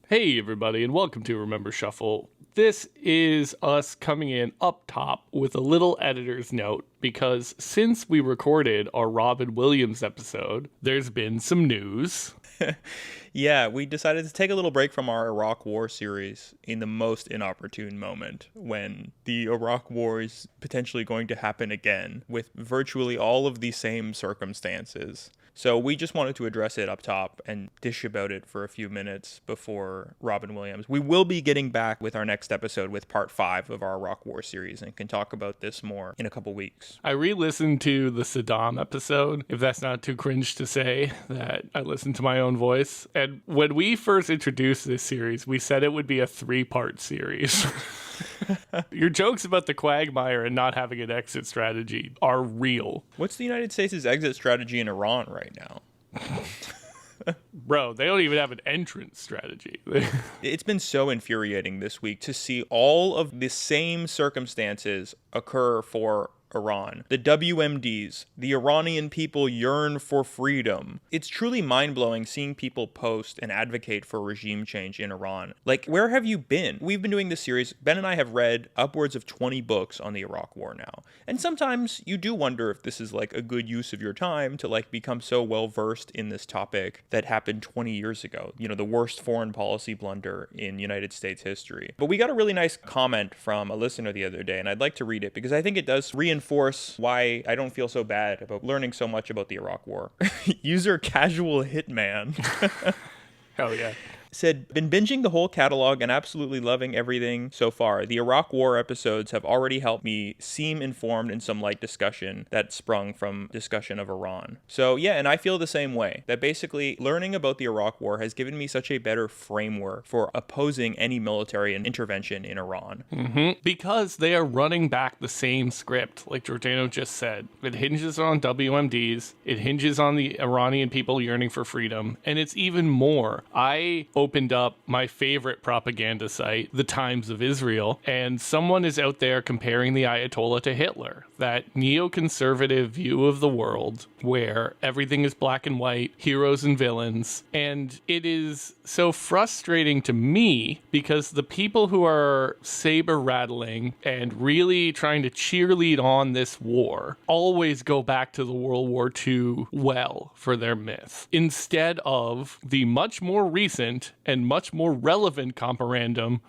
Hey everybody, and welcome to Remember Shuffle. This is us coming in up top with a little editor's note because since we recorded our Robin Williams episode, there's been some news. Yeah, we decided to take a little break from our Iraq War series in the most inopportune moment when the Iraq War is potentially going to happen again with virtually all of the same circumstances. So we just wanted to address it up top and dish about it for a few minutes before Robin Williams. We will be getting back with our next episode with part 5 of our Iraq War series and can talk about this more in a couple weeks. I re-listened to the Saddam episode, if that's not too cringe to say that I listened to my own voice. And when we first introduced this series, we said it would be a 3-part series. Your jokes about the quagmire and not having an exit strategy are real. What's the United States' exit strategy in Iran right now? Bro, they don't even have an entrance strategy. It's been so infuriating this week to see all of the same circumstances occur for Iran. The WMDs, the Iranian people yearn for freedom. It's truly mind-blowing seeing people post and advocate for regime change in Iran. Like, where have you been? We've been doing this series. Ben and I have read upwards of 20 books on the Iraq War now. And sometimes you do wonder if this is like a good use of your time to like become so well versed in this topic that happened 20 years ago. You know, the worst foreign policy blunder in United States history. But we got a really nice comment from a listener the other day, and I'd like to read it because I think it does reinforce why I don't feel so bad about learning so much about the Iraq War. User Casual Hitman Hell yeah. said, been binging the whole catalog and absolutely loving everything so far. The Iraq War episodes have already helped me seem informed in some light discussion that sprung from discussion of Iran. So yeah, and I feel the same way, that basically learning about the Iraq War has given me such a better framework for opposing any military intervention in Iran. Because they are running back the same script, like Giordano just said. It hinges on WMDs, it hinges on the Iranian people yearning for freedom, and it's even more. I opened up my favorite propaganda site, The Times of Israel, and someone is out there comparing the Ayatollah to Hitler. That neoconservative view of the world where everything is black and white, heroes and villains. And it is so frustrating to me because the people who are saber rattling and really trying to cheerlead on this war always go back to the World War II well for their myth, instead of the much more recent and much more relevant comparanda,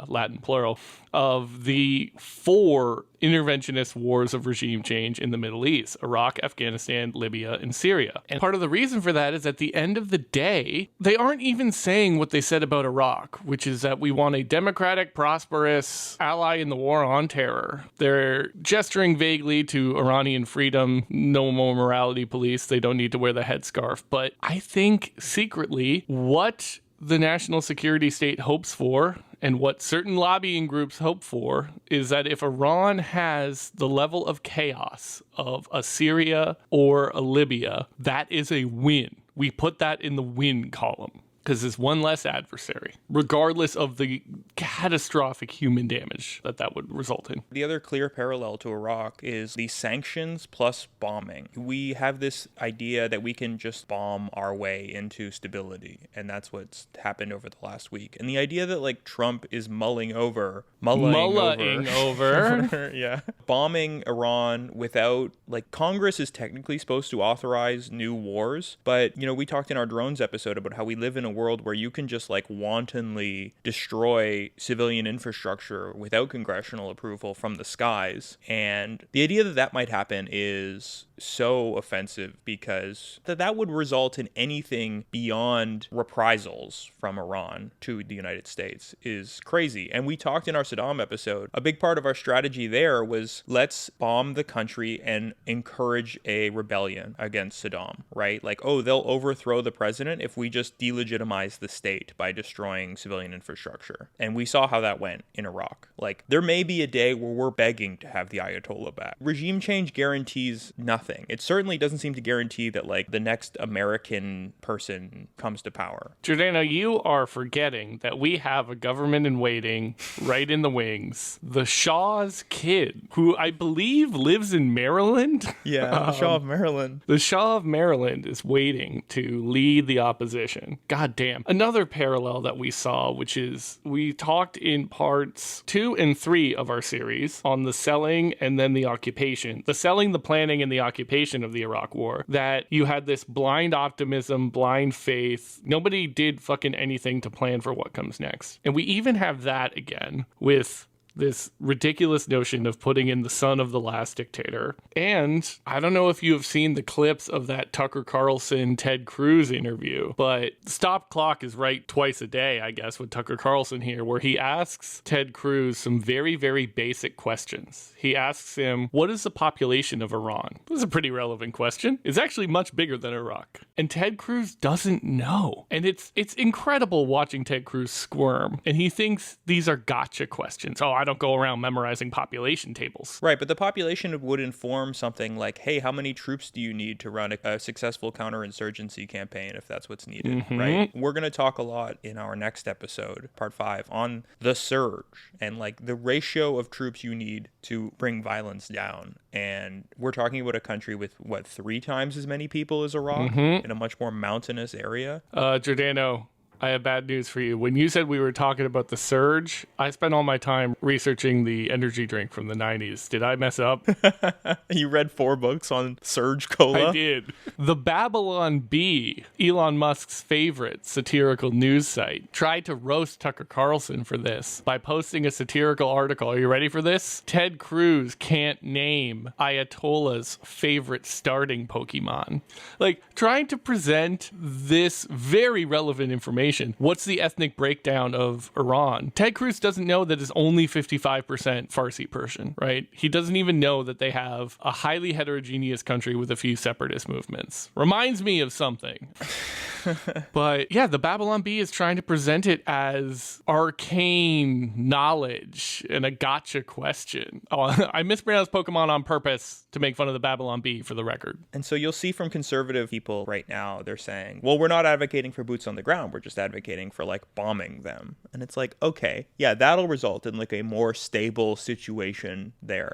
Latin plural, of the 4 interventionist wars of regime change in the Middle East: Iraq, Afghanistan, Libya, and Syria. And part of the reason for that is at the end of the day, they aren't even saying what they said about Iraq, which is that we want a democratic, prosperous ally in the war on terror. They're gesturing vaguely to Iranian freedom, no more morality police, they don't need to wear the headscarf. But I think secretly what the national security state hopes for, and what certain lobbying groups hope for, is that if Iran has the level of chaos of a Syria or a Libya, that is a win. We put that in the win column because it's one less adversary, regardless of the catastrophic human damage that would result in. The other clear parallel to Iraq is the sanctions plus bombing. We have this idea that we can just bomb our way into stability, and that's what's happened over the last week. And the idea that like Trump is mulling over, yeah, bombing Iran without, like, Congress is technically supposed to authorize new wars, but you know, we talked in our drones episode about how we live in a world where you can just like wantonly destroy civilian infrastructure without congressional approval from the skies. And the idea that that might happen is so offensive because that would result in anything beyond reprisals from Iran to the United States is crazy. And we talked in our Saddam episode, a big part of our strategy there was let's bomb the country and encourage a rebellion against Saddam, right? Like, oh, they'll overthrow the president if we just delegitimize the state by destroying civilian infrastructure. And we saw how that went in Iraq. Like, there may be a day where we're begging to have the Ayatollah back. Regime change guarantees nothing nothing. It certainly doesn't seem to guarantee that like the next American person comes to power. Giordano, you are forgetting that we have a government in waiting right in the wings. The Shaw's kid, who I believe lives in Maryland. Yeah, the Shaw of Maryland. The Shaw of Maryland is waiting to lead the opposition. God damn. Another parallel that we saw, which is we talked in parts 2 and 3 of our series on the selling and then the occupation. The selling, the planning, and the occupation of the Iraq War. That you had this blind optimism, blind faith. Nobody did fucking anything to plan for what comes next. And we even have that again with this ridiculous notion of putting in the son of the last dictator. And I don't know if you have seen the clips of that Tucker Carlson, Ted Cruz interview, but stop clock is right twice a day, I guess, with Tucker Carlson here, where he asks Ted Cruz some very, very basic questions. He asks him, what is the population of Iran? This is a pretty relevant question. It's actually much bigger than Iraq. And Ted Cruz doesn't know. And it's incredible watching Ted Cruz squirm. And he thinks these are gotcha questions. Oh, I don't go around memorizing population tables. Right, but the population would inform something like, hey, how many troops do you need to run a successful counterinsurgency campaign if that's what's needed, right? We're going to talk a lot in our next episode, part 5, on the surge and like the ratio of troops you need to bring violence down. And we're talking about a country with, 3 times as many people as Iraq in a much more mountainous area? Giordano, I have bad news for you. When you said we were talking about the surge, I spent all my time researching the energy drink from the 90s. Did I mess up? You read 4 books on Surge Cola? I did. The Babylon Bee, Elon Musk's favorite satirical news site, tried to roast Tucker Carlson for this by posting a satirical article. Are you ready for this? Ted Cruz can't name Ayatollah's favorite starting Pokemon. Like, trying to present this very relevant information. What's the ethnic breakdown of Iran? Ted Cruz doesn't know that it's only 55% Farsi Persian, right? He doesn't even know that they have a highly heterogeneous country with a few separatist movements. Reminds me of something. But yeah, the Babylon Bee is trying to present it as arcane knowledge and a gotcha question. Oh, I mispronounced Pokemon on purpose to make fun of the Babylon Bee, for the record. And so you'll see from conservative people right now, they're saying, well, we're not advocating for boots on the ground. We're just advocating for like bombing them. And it's like, okay, yeah, that'll result in like a more stable situation there.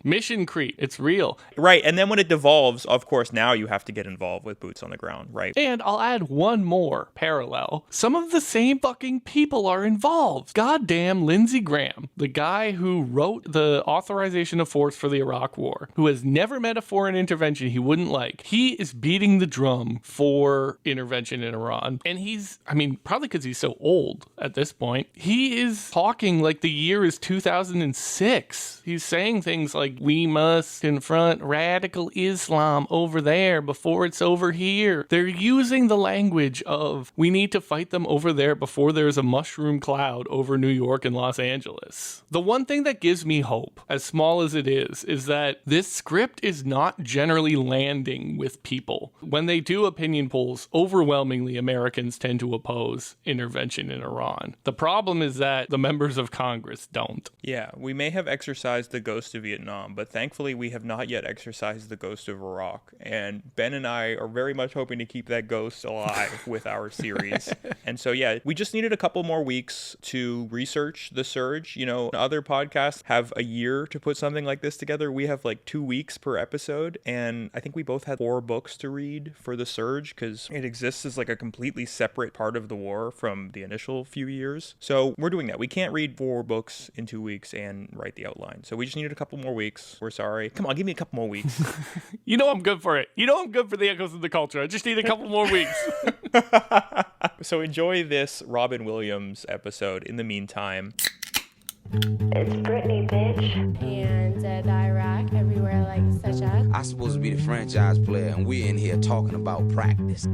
Mission creep. It's real. Right. And then when it devolves, of course, now you have to get involved with boots on the ground, right? And I'll add one more parallel. Some of the same fucking people are involved. Goddamn Lindsey Graham, the guy who wrote the authorization of force for the Iraq War, who has never met a foreign intervention he wouldn't like. He is beating the drum for intervention in Iran. And he's, probably because he's so old at this point, he is talking like the year is 2006. He's saying things like, we must confront radical Islam over there before it's over here. They're using the language of, we need to fight them over there before there's a mushroom cloud over New York and Los Angeles. The one thing that gives me hope, as small as it is that this script is not generally landing with people. When they do opinion polls, overwhelmingly Americans tend to oppose intervention in Iran. The problem is that the members of Congress don't. Yeah, we may have exercised the ghost of Vietnam, but thankfully we have not yet exercised the ghost of Iraq. And Ben and I are very much hoping to keep that ghost alive with our series. And so, yeah, we just needed a couple more weeks to research the surge. You know, other podcasts have a year to put something like this together. We have like 2 weeks per episode. And I think we both had 4 books to read for the surge because it exists as like a completely separate part of the war from the initial few years. So we're doing that. We can't read 4 books in 2 weeks and write the outline. So we just needed a couple more weeks. We're sorry. Come on, give me a couple more weeks. You know I'm good for it. You know I'm good for the echoes of the culture. I just need a couple more weeks. So enjoy this Robin Williams episode. In the meantime, it's Britney, bitch. And Iraq, everywhere like such as. I'm supposed to be the franchise player, and we're in here talking about practice.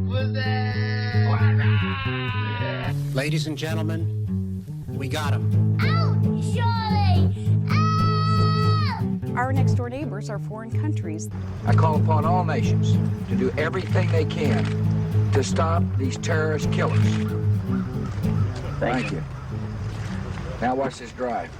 Ladies and gentlemen, we got him. Out, Charlie! Out! Our next door neighbors are foreign countries. I call upon all nations to do everything they can to stop these terrorist killers. Thank you. Now watch this drive.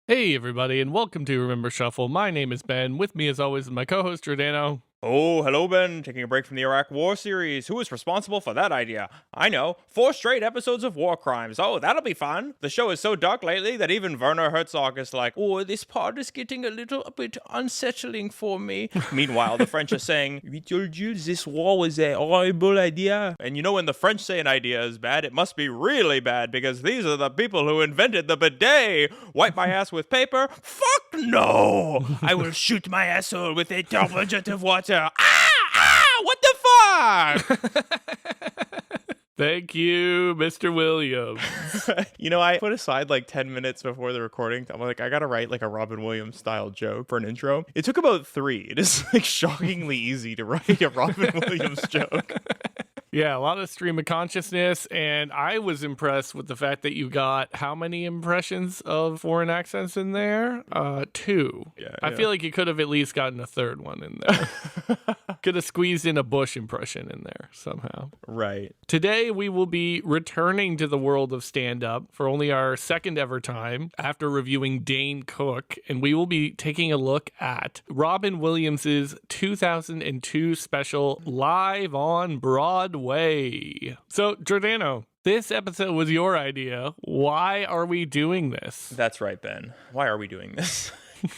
Hey, everybody, and welcome to Remember Shuffle. My name is Ben. With me, as always, is my co-host, Giordano. Oh, hello, Ben. Taking a break from the Iraq War series. Who is responsible for that idea? I know. 4 straight episodes of war crimes. Oh, that'll be fun. The show is so dark lately that even Werner Herzog is like, oh, this part is getting a little bit unsettling for me. Meanwhile, the French are saying, we told you this war was a horrible idea. And you know when the French say an idea is bad, it must be really bad because these are the people who invented the bidet. Wipe my ass with paper? Fuck no! I will shoot my asshole with a double jet of water. What the fuck? Thank you, Mr. Williams. You know, I put aside like 10 minutes before the recording. I'm like, I gotta write like a Robin Williams style joke for an intro. It took about 3. It is like shockingly easy to write a Robin Williams joke. Yeah, a lot of stream of consciousness, and I was impressed with the fact that you got how many impressions of foreign accents in there? 2. Yeah, I feel like you could have at least gotten a third one in there. Could have squeezed in a Bush impression in there somehow. Right. Today, we will be returning to the world of stand-up for only our second ever time after reviewing Dane Cook, and we will be taking a look at Robin Williams' 2002 special, Live on Broadway. So, Giordano, this episode was your idea. Why are we doing this? That's right, Ben. Why are we doing this?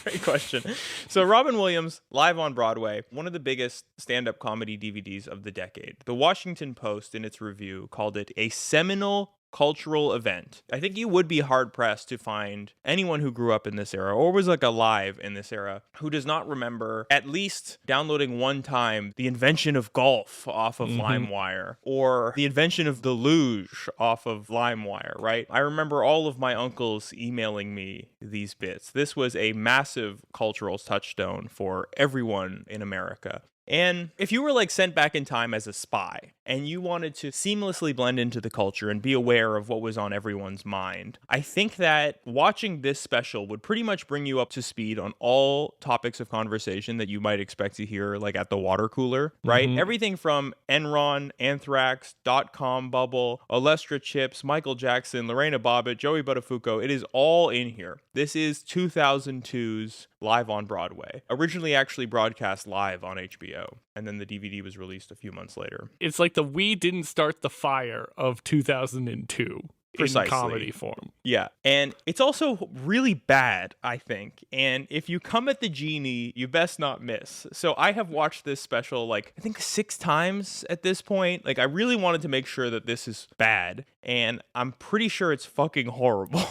Great question. So Robin Williams, Live on Broadway, one of the biggest stand-up comedy DVDs of the decade. The Washington Post, in its review, called it a seminal cultural event. I think you would be hard-pressed to find anyone who grew up in this era or was like alive in this era who does not remember at least downloading one time the invention of golf off of LimeWire or the invention of the luge off of LimeWire, right? I remember all of my uncles emailing me these bits. This was a massive cultural touchstone for everyone in America. And if you were like sent back in time as a spy and you wanted to seamlessly blend into the culture and be aware of what was on everyone's mind, I think that watching this special would pretty much bring you up to speed on all topics of conversation that you might expect to hear like at the water cooler, right? Everything from Enron, Anthrax, .com bubble, Olestra chips, Michael Jackson, Lorena Bobbitt, Joey Buttafuoco, it is all in here. This is 2002's Live on Broadway, originally actually broadcast live on HBO, and then the DVD was released a few months later. It's like the We Didn't Start the Fire of 2002. Precisely. In comedy form. Yeah. And it's also really bad, I think. And if you come at the genie, you best not miss. So I have watched this special like I think 6 times at this point. Like I really wanted to make sure that this is bad. And I'm pretty sure it's fucking horrible.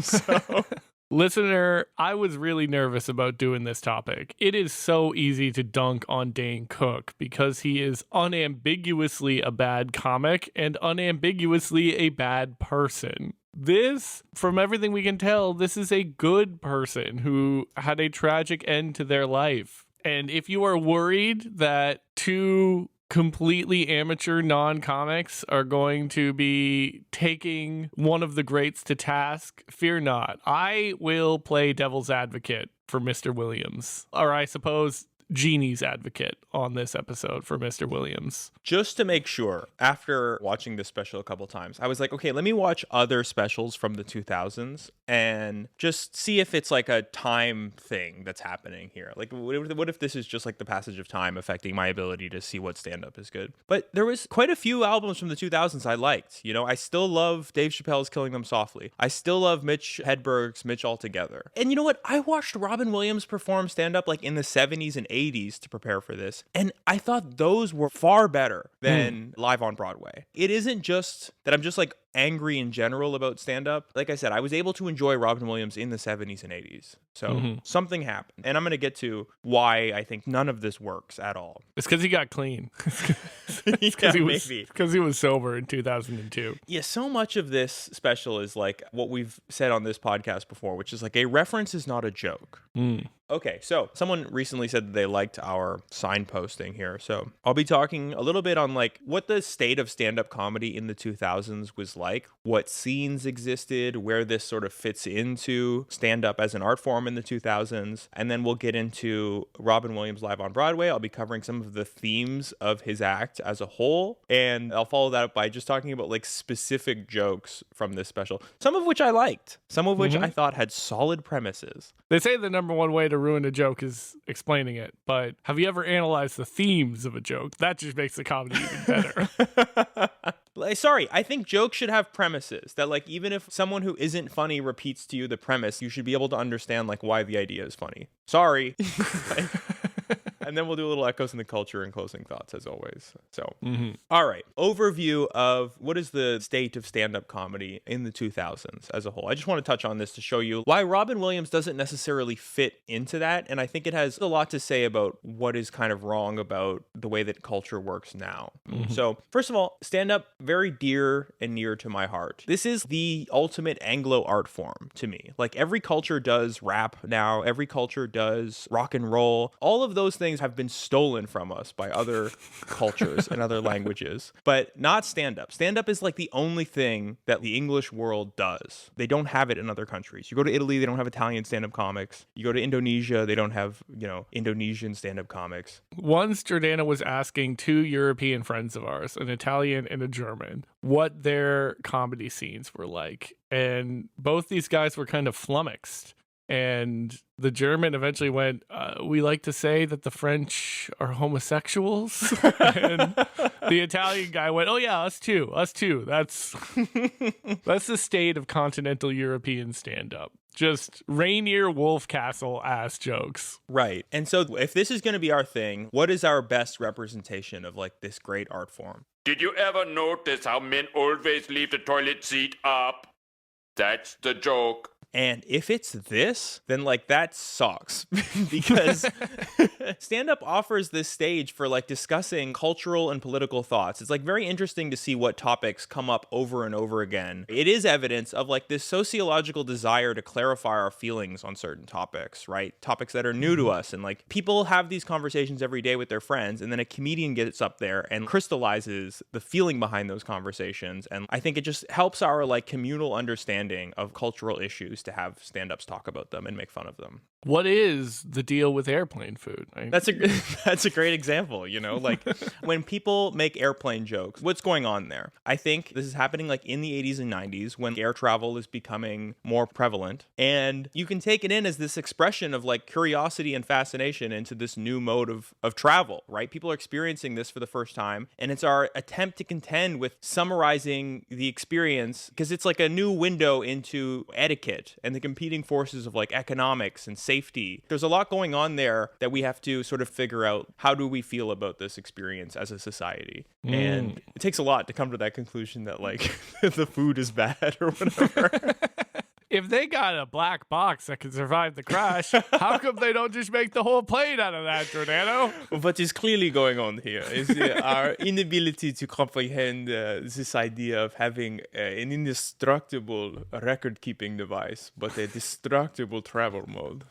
So Listener, I was really nervous about doing this topic. It is so easy to dunk on Dane Cook because he is unambiguously a bad comic and unambiguously a bad person. This, from everything we can tell, this is a good person who had a tragic end to their life. And if you are worried that 2 completely amateur non-comics are going to be taking one of the greats to task, fear not. I will play devil's advocate for Mr. Williams, or I suppose Genie's advocate on this episode for Mr. Williams. Just to make sure, after watching this special a couple times, I was like, okay, let me watch other specials from the 2000s and just see if it's like a time thing that's happening here. Like, what if this is just like the passage of time affecting my ability to see what stand-up is good? But there was quite a few albums from the 2000s I liked. You know, I still love Dave Chappelle's Killing Them Softly. I still love Mitch Hedberg's Mitch Altogether. And you know what? I watched Robin Williams perform stand-up like in the 70s and 80s to prepare for this. And I thought those were far better than Live on Broadway. It isn't just that I'm just like angry in general about stand-up. Like I said, I was able to enjoy Robin Williams in the 70s and 80s. So something happened. And I'm going to get to why I think none of this works at all. It's because he got clean. Maybe. Because he was sober in 2002. Yeah, so much of this special is like what we've said on this podcast before, which is like a reference is not a joke. Okay, so someone recently said that they liked our signposting here. So I'll be talking a little bit on like what the state of stand-up comedy in the 2000s was like, what scenes existed, where this sort of fits into stand-up as an art form in the 2000s. And then we'll get into Robin Williams live on Broadway. I'll be covering some of the themes of his act as a whole. And I'll follow that up by just talking about like specific jokes from this special, some of which I liked, some of which I thought had solid premises. They say the number one way to ruin a joke is explaining it, but have you ever analyzed the themes of a joke? That just makes the comedy even better. Sorry, I think jokes should have premises that, like, even if someone who isn't funny repeats to you the premise, you should be able to understand, like, why the idea is funny. Sorry. And then we'll do a little echoes in the culture and closing thoughts, as always. So, all right. Overview of what is the state of stand-up comedy in the 2000s as a whole. I just want to touch on this to show you why Robin Williams doesn't necessarily fit into that. And I think it has a lot to say about what is kind of wrong about the way that culture works now. So, first of all, stand-up, very dear and near to my heart. This is the ultimate Anglo art form to me. Like, every culture does rap now. Every culture does rock and roll. All of those things have been stolen from us by other cultures and other languages, but not stand-up. Stand-up is like the only thing that the English world does. They don't have it in other countries. You go to Italy, they don't have Italian stand-up comics. You go to Indonesia, they don't have, Indonesian stand-up comics. Once Jordana was asking two European friends of ours, an Italian and a German, what their comedy scenes were like. And both these guys were kind of flummoxed. And the German eventually went, we like to say that the French are homosexuals. And the Italian guy went, oh yeah, us too. That's the state of continental European stand-up. Just Rainier Wolfcastle ass jokes. Right. And so if this is going to be our thing, what is our best representation of like this great art form? Did you ever notice how men always leave the toilet seat up? That's the joke. And if it's this, then like that sucks because stand-up offers this stage for like discussing cultural and political thoughts. It's like very interesting to see what topics come up over and over again. It is evidence of like this sociological desire to clarify our feelings on certain topics, right? Topics that are new to us. And like people have these conversations every day with their friends, and then a comedian gets up there and crystallizes the feeling behind those conversations. And I think it just helps our like communal understanding of cultural issues to have stand-ups talk about them and make fun of them. What is the deal with airplane food? That's a great example, like when people make airplane jokes, what's going on there? I think this is happening like in the 80s and 90s when air travel is becoming more prevalent, and you can take it in as this expression of like curiosity and fascination into this new mode of travel, right? People are experiencing this for the first time, and it's our attempt to contend with summarizing the experience because it's like a new window into etiquette and the competing forces of like economics and safety. There's a lot going on there that we have to sort of figure out, how do we feel about this experience as a society? And it takes a lot to come to that conclusion that like the food is bad or whatever. If they got a black box that can survive the crash, how come they don't just make the whole plane out of that, Giordano? What is clearly going on here is our inability to comprehend this idea of having an indestructible record-keeping device, but a destructible travel mode,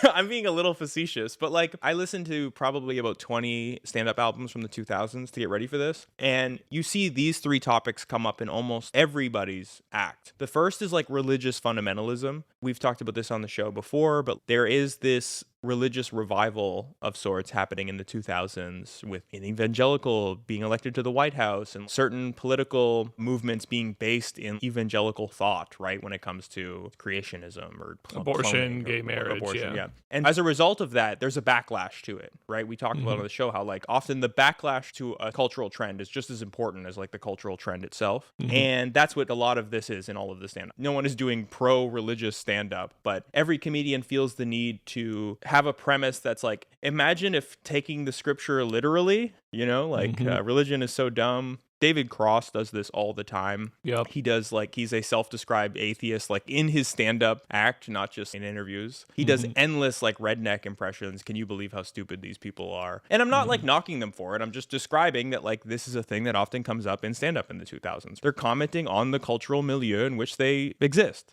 I'm being a little facetious, but like I listened to probably about 20 stand-up albums from the 2000s to get ready for this, and you see these three topics come up in almost everybody's act. The first is like religious fundamentalism. We've talked about this on the show before, but there is this religious revival of sorts happening in the 2000s with an evangelical being elected to the White House and certain political movements being based in evangelical thought, right, when it comes to creationism or abortion, gay marriage, yeah. And as a result of that, there's a backlash to it, right? We talked about on the show how like often the backlash to a cultural trend is just as important as like the cultural trend itself. And that's what a lot of this is in all of the stand-up. No one is doing pro-religious stand-up, but every comedian feels the need to have a premise that's like, imagine if taking the scripture literally, religion is so dumb. David Cross does this all the time. Yep. He does like, he's a self-described atheist, like in his stand-up act, not just in interviews. He does endless like redneck impressions. Can you believe how stupid these people are? And I'm not like knocking them for it. I'm just describing that like this is a thing that often comes up in stand-up in the 2000s. They're commenting on the cultural milieu in which they exist.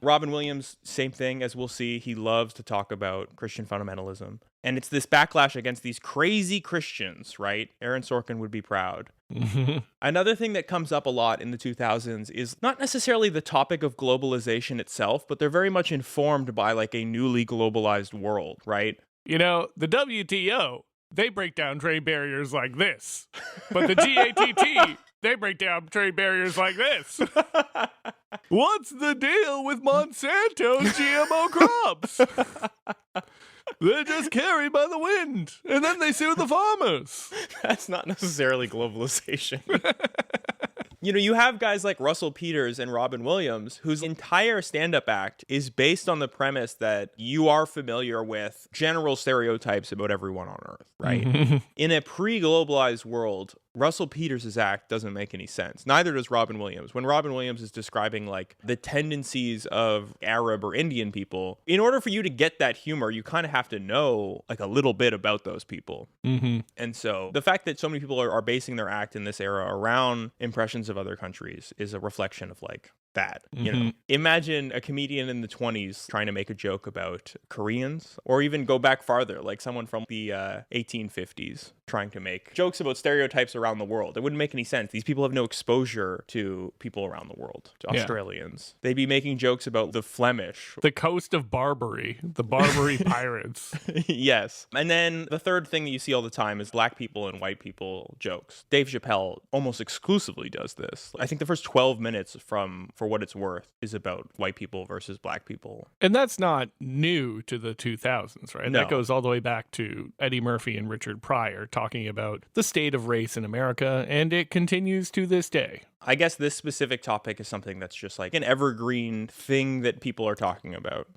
Robin Williams, same thing, as we'll see. He loves to talk about Christian fundamentalism. And it's this backlash against these crazy Christians, right? Aaron Sorkin would be proud. Another thing that comes up a lot in the 2000s is not necessarily the topic of globalization itself, but they're very much informed by like a newly globalized world, right? You know, the WTO, they break down trade barriers like this. But the GATT, they break down trade barriers like this. What's the deal with Monsanto's GMO crops? They're just carried by the wind, and then they sue the farmers. That's not necessarily globalization. You know, you have guys like Russell Peters and Robin Williams, whose entire stand-up act is based on the premise that you are familiar with general stereotypes about everyone on Earth, right? In a pre-globalized world, Russell Peters' act doesn't make any sense. Neither does Robin Williams. When Robin Williams is describing like the tendencies of Arab or Indian people, in order for you to get that humor, you kind of have to know like a little bit about those people. And so the fact that so many people are basing their act in this era around impressions of other countries is a reflection of like that. You know, imagine a comedian in the 20s trying to make a joke about Koreans, or even go back farther, like someone from the 1850s trying to make jokes about stereotypes around the world. It wouldn't make any sense. These people have no exposure to people around the world, to Australians. They'd be making jokes about the Flemish, the coast of Barbary, the Barbary pirates. Yes. And then the third thing that you see all the time is black people and white people jokes. Dave Chappelle almost exclusively does this. I think the first 12 minutes from For What It's Worth is about white people versus black people. And that's not new to the 2000s, right? No. That goes all the way back to Eddie Murphy and Richard Pryor talking about the state of race in America, and it continues to this day. I guess this specific topic is something that's just like an evergreen thing that people are talking about.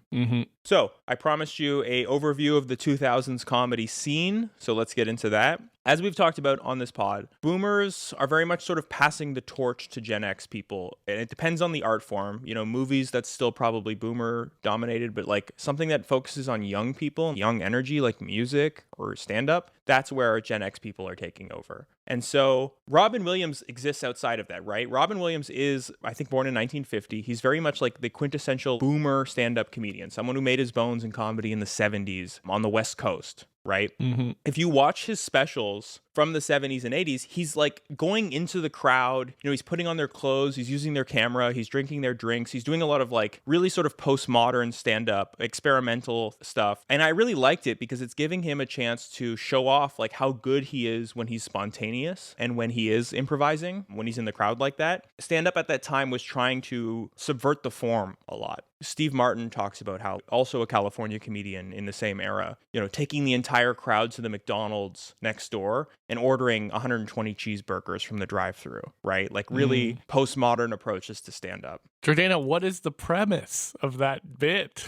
So I promised you a overview of the 2000s comedy scene, so let's get into that. As we've talked about on this pod, boomers are very much sort of passing the torch to Gen X people. And it depends on the art form. You know, movies, that's still probably boomer dominated, but like something that focuses on young people, young energy, like music or stand-up, that's where Gen X people are taking over. And so Robin Williams exists outside of that, right? Robin Williams is, I think, born in 1950. He's very much like the quintessential boomer stand-up comedian, someone who made his bones in comedy in the 70s on the West Coast, right? If you watch his specials from the 70s and 80s, he's like going into the crowd, you know, he's putting on their clothes, he's using their camera, he's drinking their drinks, he's doing a lot of like really sort of postmodern stand-up, experimental stuff. And I really liked it because it's giving him a chance to show off like how good he is when he's spontaneous and when he is improvising, when he's in the crowd like that. Stand-up at that time was trying to subvert the form a lot. Steve Martin talks about how, also a California comedian in the same era, you know, taking the entire crowd to the McDonald's next door and ordering 120 cheeseburgers from the drive-thru, right? Like really postmodern approaches to stand-up. Jordana, what is the premise of that bit?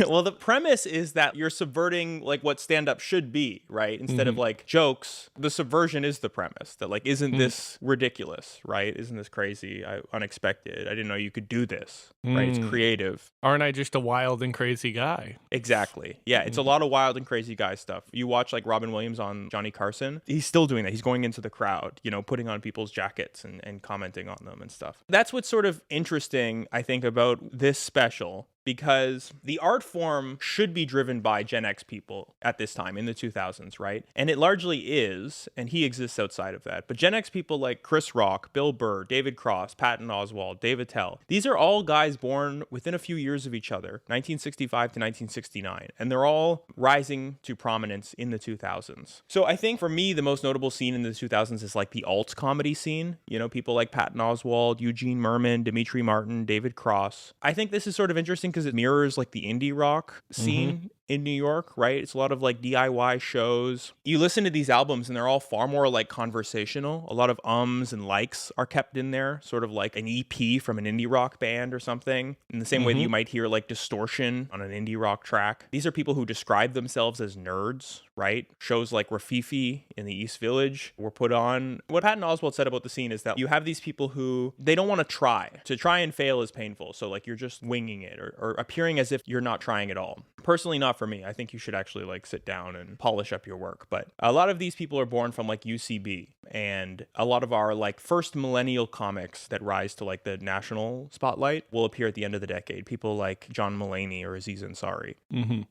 Well, the premise is that you're subverting like what stand-up should be, right? Instead of like jokes, the subversion is the premise that like, isn't this ridiculous, right? Isn't this crazy, unexpected? I didn't know you could do this, right? It's creative. Aren't I just a wild and crazy guy? Exactly. Yeah, it's a lot of wild and crazy guy stuff. You watch like Robin Williams on Johnny Carson, he's still doing that. He's going into the crowd, you know, putting on people's jackets and commenting on them and stuff. That's what's sort of interesting, I think, about this special, because the art form should be driven by Gen X people at this time in the 2000s, right? And it largely is, and he exists outside of that. But Gen X people like Chris Rock, Bill Burr, David Cross, Patton Oswalt, Dave Attell, these are all guys born within a few years of each other, 1965 to 1969, and they're all rising to prominence in the 2000s. So I think for me, the most notable scene in the 2000s is like the alt comedy scene. You know, people like Patton Oswalt, Eugene Merman, Dimitri Martin, David Cross. I think this is sort of interesting because it mirrors like the indie rock scene in New York, right? It's a lot of like DIY shows. You listen to these albums and they're all far more like conversational. A lot of ums and likes are kept in there, sort of like an EP from an indie rock band or something. In the same way that you might hear like distortion on an indie rock track. These are people who describe themselves as nerds, right? Shows like Rafifi in the East Village were put on. What Patton Oswalt said about the scene is that you have these people who, they don't want to try. To try and fail is painful. So like you're just winging it or appearing as if you're not trying at all. Personally, not for me. I think you should actually like sit down and polish up your work. But a lot of these people are born from like UCB, and a lot of our like first millennial comics that rise to like the national spotlight will appear at the end of the decade. People like John Mulaney or Aziz Ansari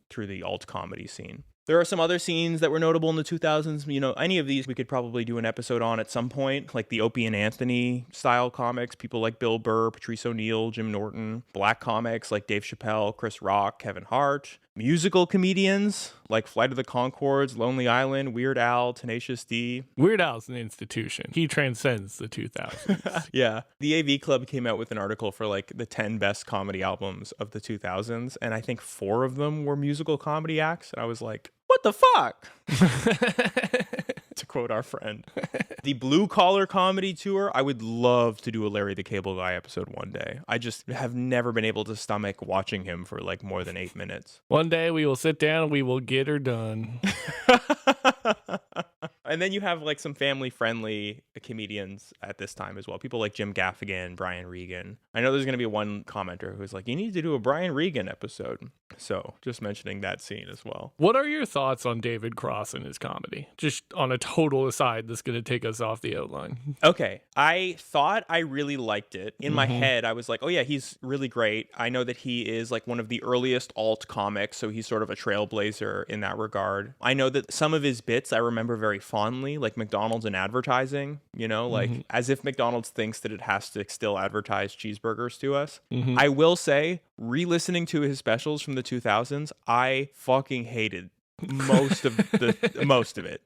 through the alt comedy scene. There are some other scenes that were notable in the 2000s. You know, any of these we could probably do an episode on at some point, like the Opie and Anthony style comics, people like Bill Burr, Patrice O'Neill, Jim Norton, black comics like Dave Chappelle, Chris Rock, Kevin Hart, musical comedians like Flight of the Conchords, Lonely Island, Weird Al, Tenacious D. Weird Al's an institution. He transcends the 2000s. Yeah. The AV Club came out with an article for like the 10 best comedy albums of the 2000s, and I think 4 of them were musical comedy acts, and I was like, what the fuck? To quote our friend. The Blue Collar Comedy Tour, I would love to do a Larry the Cable Guy episode one day. I just have never been able to stomach watching him for like more than 8 minutes. One day we will sit down and we will get her done. And then you have like some family-friendly comedians at this time as well. People like Jim Gaffigan, Brian Regan. I know there's going to be one commenter who's like, you need to do a Brian Regan episode. So just mentioning that scene as well. What are your thoughts on David Cross and his comedy? Just on a total aside that's going to take us off the outline. Okay. I thought I really liked it. In my head, I was like, oh yeah, he's really great. I know that he is like one of the earliest alt comics, so he's sort of a trailblazer in that regard. I know that some of his bits I remember very fondly, like McDonald's and advertising, you know, like as if McDonald's thinks that it has to still advertise cheeseburgers to us. I will say, re-listening to his specials from the 2000s, I fucking hated most of it.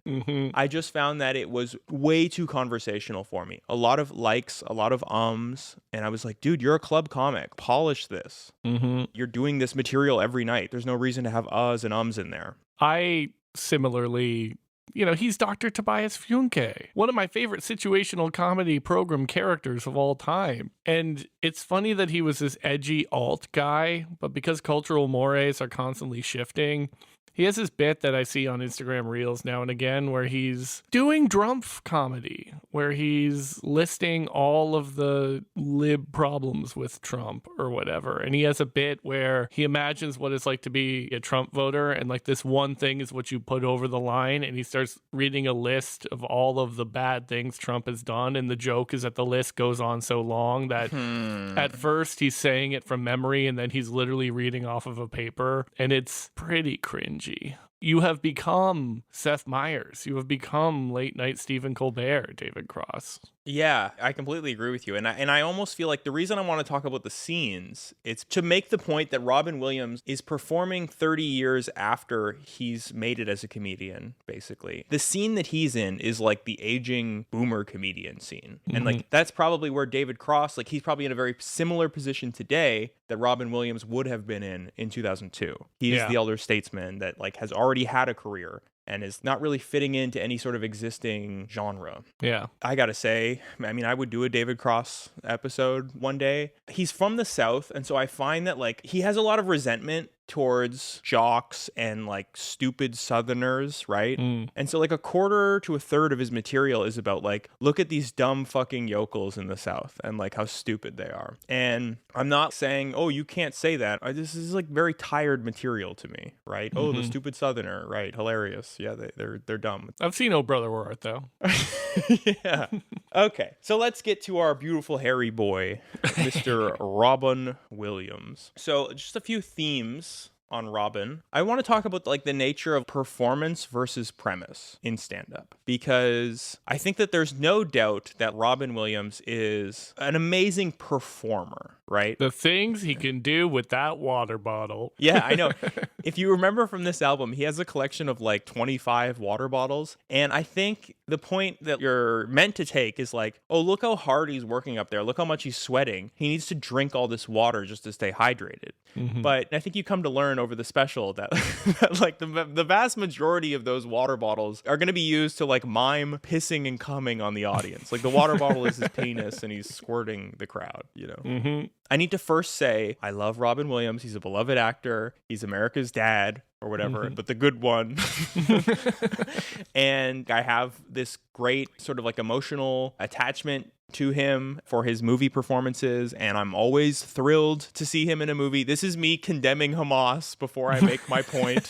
I just found that it was way too conversational for me. A lot of likes, a lot of ums, and I was like, dude, you're a club comic. Polish this. You're doing this material every night. There's no reason to have uhs and ums in there. I similarly, you know, he's Dr. Tobias Funke, one of my favorite situational comedy program characters of all time. And it's funny that he was this edgy alt guy, but because cultural mores are constantly shifting, he has this bit that I see on Instagram Reels now and again where he's doing Drumpf comedy, where he's listing all of the lib problems with Trump or whatever. And he has a bit where he imagines what it's like to be a Trump voter, and like this one thing is what you put over the line, and he starts reading a list of all of the bad things Trump has done. And the joke is that the list goes on so long that at first he's saying it from memory, and then he's literally reading off of a paper, and it's pretty cringy. You have become Seth Meyers. You have become late night Stephen Colbert, David Cross. Yeah, I completely agree with you. And I almost feel like the reason I want to talk about the scenes, it's to make the point that Robin Williams is performing 30 years after he's made it as a comedian, basically. The scene that he's in is like the aging boomer comedian scene. And like that's probably where David Cross, like he's probably in a very similar position today that Robin Williams would have been in 2002. He is the elder statesman that like has already had a career and is not really fitting into any sort of existing genre. Yeah. I gotta say, I mean, I would do a David Cross episode one day. He's from the South, and so I find that, like, he has a lot of resentment towards jocks and like stupid Southerners, right? And so like a quarter to a third of his material is about like, look at these dumb fucking yokels in the South and like how stupid they are. And I'm not saying, oh, you can't say that. This is like very tired material to me, right? Oh, the stupid Southerner, right? Hilarious. Yeah, they're dumb. I've seen Oh Brother Where Art Thou. Yeah. Okay, so let's get to our beautiful hairy boy, Mr. Robin Williams. So just a few themes on Robin. I want to talk about like the nature of performance versus premise in stand-up, because I think that there's no doubt that Robin Williams is an amazing performer, right? The things he can do with that water bottle. Yeah, I know. If you remember from this album, he has a collection of like 25 water bottles. And I think the point that you're meant to take is like, oh, look how hard he's working up there. Look how much he's sweating. He needs to drink all this water just to stay hydrated. But I think you come to learn over the special that, like the vast majority of those water bottles are going to be used to like mime pissing and coming on the audience. Like the water bottle is his penis and he's squirting the crowd, you know? I need to first say, I love Robin Williams. He's a beloved actor. He's America's dad or whatever, but the good one. And I have this great sort of like emotional attachment to him for his movie performances, and I'm always thrilled to see him in a movie. This is me condemning Hamas before I make my point.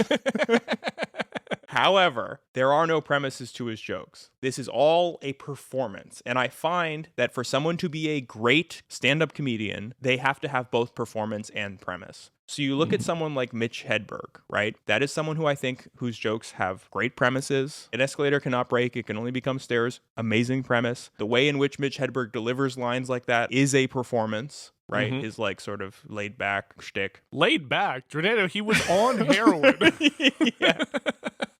However, there are no premises to his jokes. This is all a performance. And I find that for someone to be a great stand-up comedian, they have to have both performance and premise. So you look at someone like Mitch Hedberg, right? That is someone who I think whose jokes have great premises. An escalator cannot break. It can only become stairs. Amazing premise. The way in which Mitch Hedberg delivers lines like that is a performance, right? His like sort of laid back shtick. Laid back? Giordano, he was on heroin. Yeah.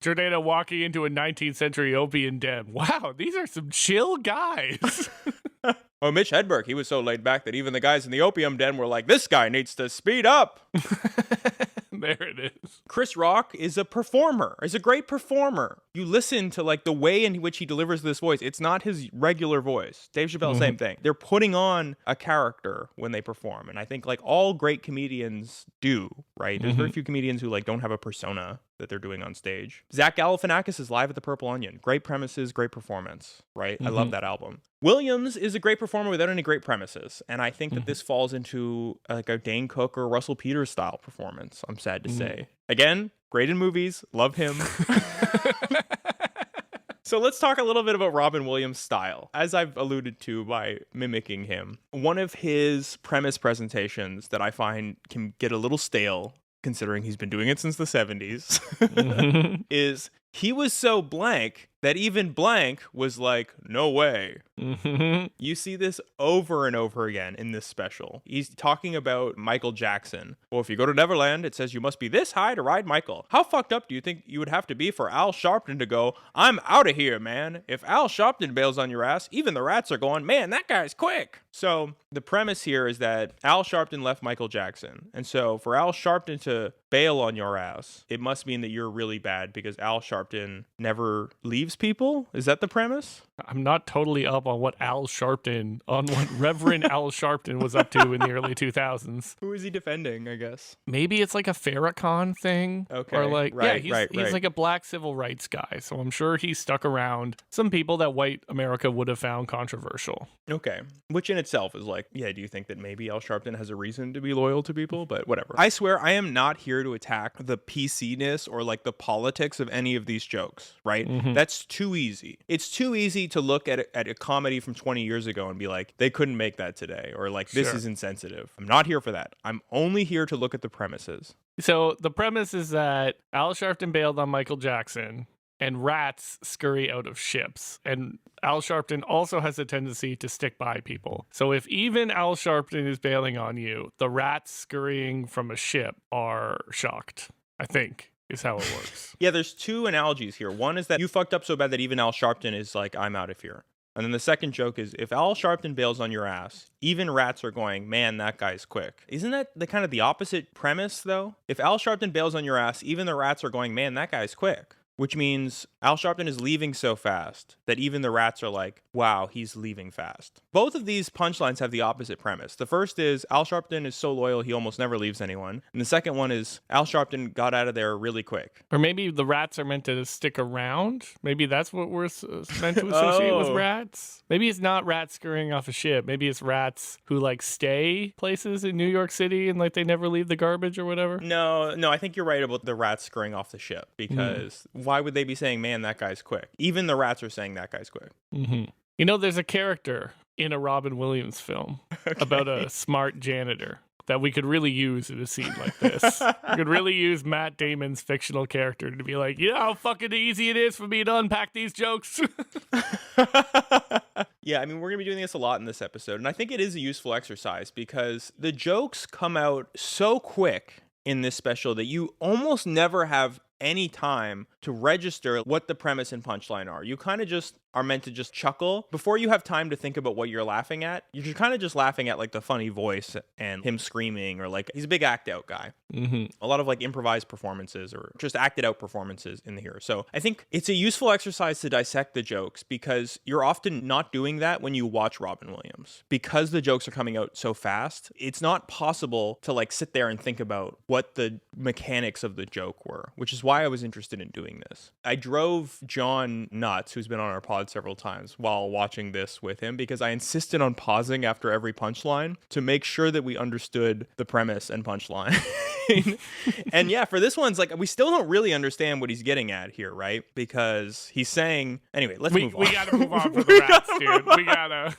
Giordano walking into a 19th century opium den. Wow, these are some chill guys. Well, Mitch Hedberg, he was so laid back that even the guys in the opium den were like, this guy needs to speed up. There it is. Chris Rock is a performer, is a great performer. You listen to like the way in which he delivers this voice. It's not his regular voice. Dave Chappelle, same thing. They're putting on a character when they perform. And I think like all great comedians do, right? There's very few comedians who like don't have a persona that they're doing on stage. Zach Galifianakis is live at the Purple Onion. Great premises, great performance, right? I love that album. Williams is a great performer without any great premises. And I think that this falls into like a Dane Cook or Russell Peters style performance, I'm sad to say. Again, great in movies, love him. So let's talk a little bit about Robin Williams' style. As I've alluded to by mimicking him, one of his premise presentations that I find can get a little stale, considering he's been doing it since the 70s, is he was so blank that even blank was like, no way. You see this over and over again in this special. He's talking about Michael Jackson. Well, if you go to Neverland, it says you must be this high to ride Michael. How fucked up do you think you would have to be for Al Sharpton to go, I'm out of here, man. If Al Sharpton bails on your ass, even the rats are going, man, that guy's quick. So the premise here is that Al Sharpton left Michael Jackson. And so for Al Sharpton to bail on your ass, it must mean that you're really bad because Al Sharpton never leaves people? Is that the premise? I'm not totally up on what Reverend Al Sharpton was up to in the early 2000s. Who is he defending, I guess? Maybe it's like a Farrakhan thing. Okay. Or like, right, he's like a black civil rights guy. So I'm sure he stuck around some people that white America would have found controversial. Okay. Which in itself is like, yeah, do you think that maybe Al Sharpton has a reason to be loyal to people? But whatever. I swear I am not here to attack the PC-ness or like the politics of any of these jokes, right? That's too easy. It's too easy to look at a comedy from 20 years ago and be like, they couldn't make that today, or like, this is insensitive. I'm not here for that. I'm only here to look at the premises. So the premise is that Al Sharpton bailed on Michael Jackson and rats scurry out of ships. And Al Sharpton also has a tendency to stick by people. So if even Al Sharpton is bailing on you, the rats scurrying from a ship are shocked, I think. Is how it works. Yeah, there's two analogies here. One is that you fucked up so bad that even Al Sharpton is like, I'm out of here. And then the second joke is, if Al Sharpton bails on your ass, even rats are going, man, that guy's quick. Isn't that the kind of the opposite premise, though? If Al Sharpton bails on your ass, even the rats are going, man, that guy's quick. Which means Al Sharpton is leaving so fast that even the rats are like, wow, he's leaving fast. Both of these punchlines have the opposite premise. The first is Al Sharpton is so loyal he almost never leaves anyone. And the second one is Al Sharpton got out of there really quick. Or maybe the rats are meant to stick around. Maybe that's what we're meant to associate with rats. Maybe it's not rats scurrying off a ship. Maybe it's rats who like stay places in New York City and like they never leave the garbage or whatever. No, I think you're right about the rats scurrying off the ship because why would they be saying, man, that guy's quick? Even the rats are saying that guy's quick. You know, there's a character in a Robin Williams film about a smart janitor that we could really use in a scene like this. We could really use Matt Damon's fictional character to be like, you know how fucking easy it is for me to unpack these jokes? Yeah, I mean, we're going to be doing this a lot in this episode, and I think it is a useful exercise because the jokes come out so quick in this special that you almost never have any time to register what the premise and punchline are. You kind of just are meant to just chuckle before you have time to think about what you're laughing at. You're kind of just laughing at like the funny voice and him screaming, or like he's a big act out guy. A lot of like improvised performances or just acted out performances in here. So I think it's a useful exercise to dissect the jokes because you're often not doing that when you watch Robin Williams. Because the jokes are coming out so fast, it's not possible to like sit there and think about what the mechanics of the joke were, which is why I was interested in doing this. I drove John nuts, who's been on our pod several times, while watching this with him because I insisted on pausing after every punchline to make sure that we understood the premise and punchline. And yeah, for this one's like, we still don't really understand what he's getting at here, right? Because he's saying, anyway, let's move on. We gotta move on for the rats, dude. We gotta.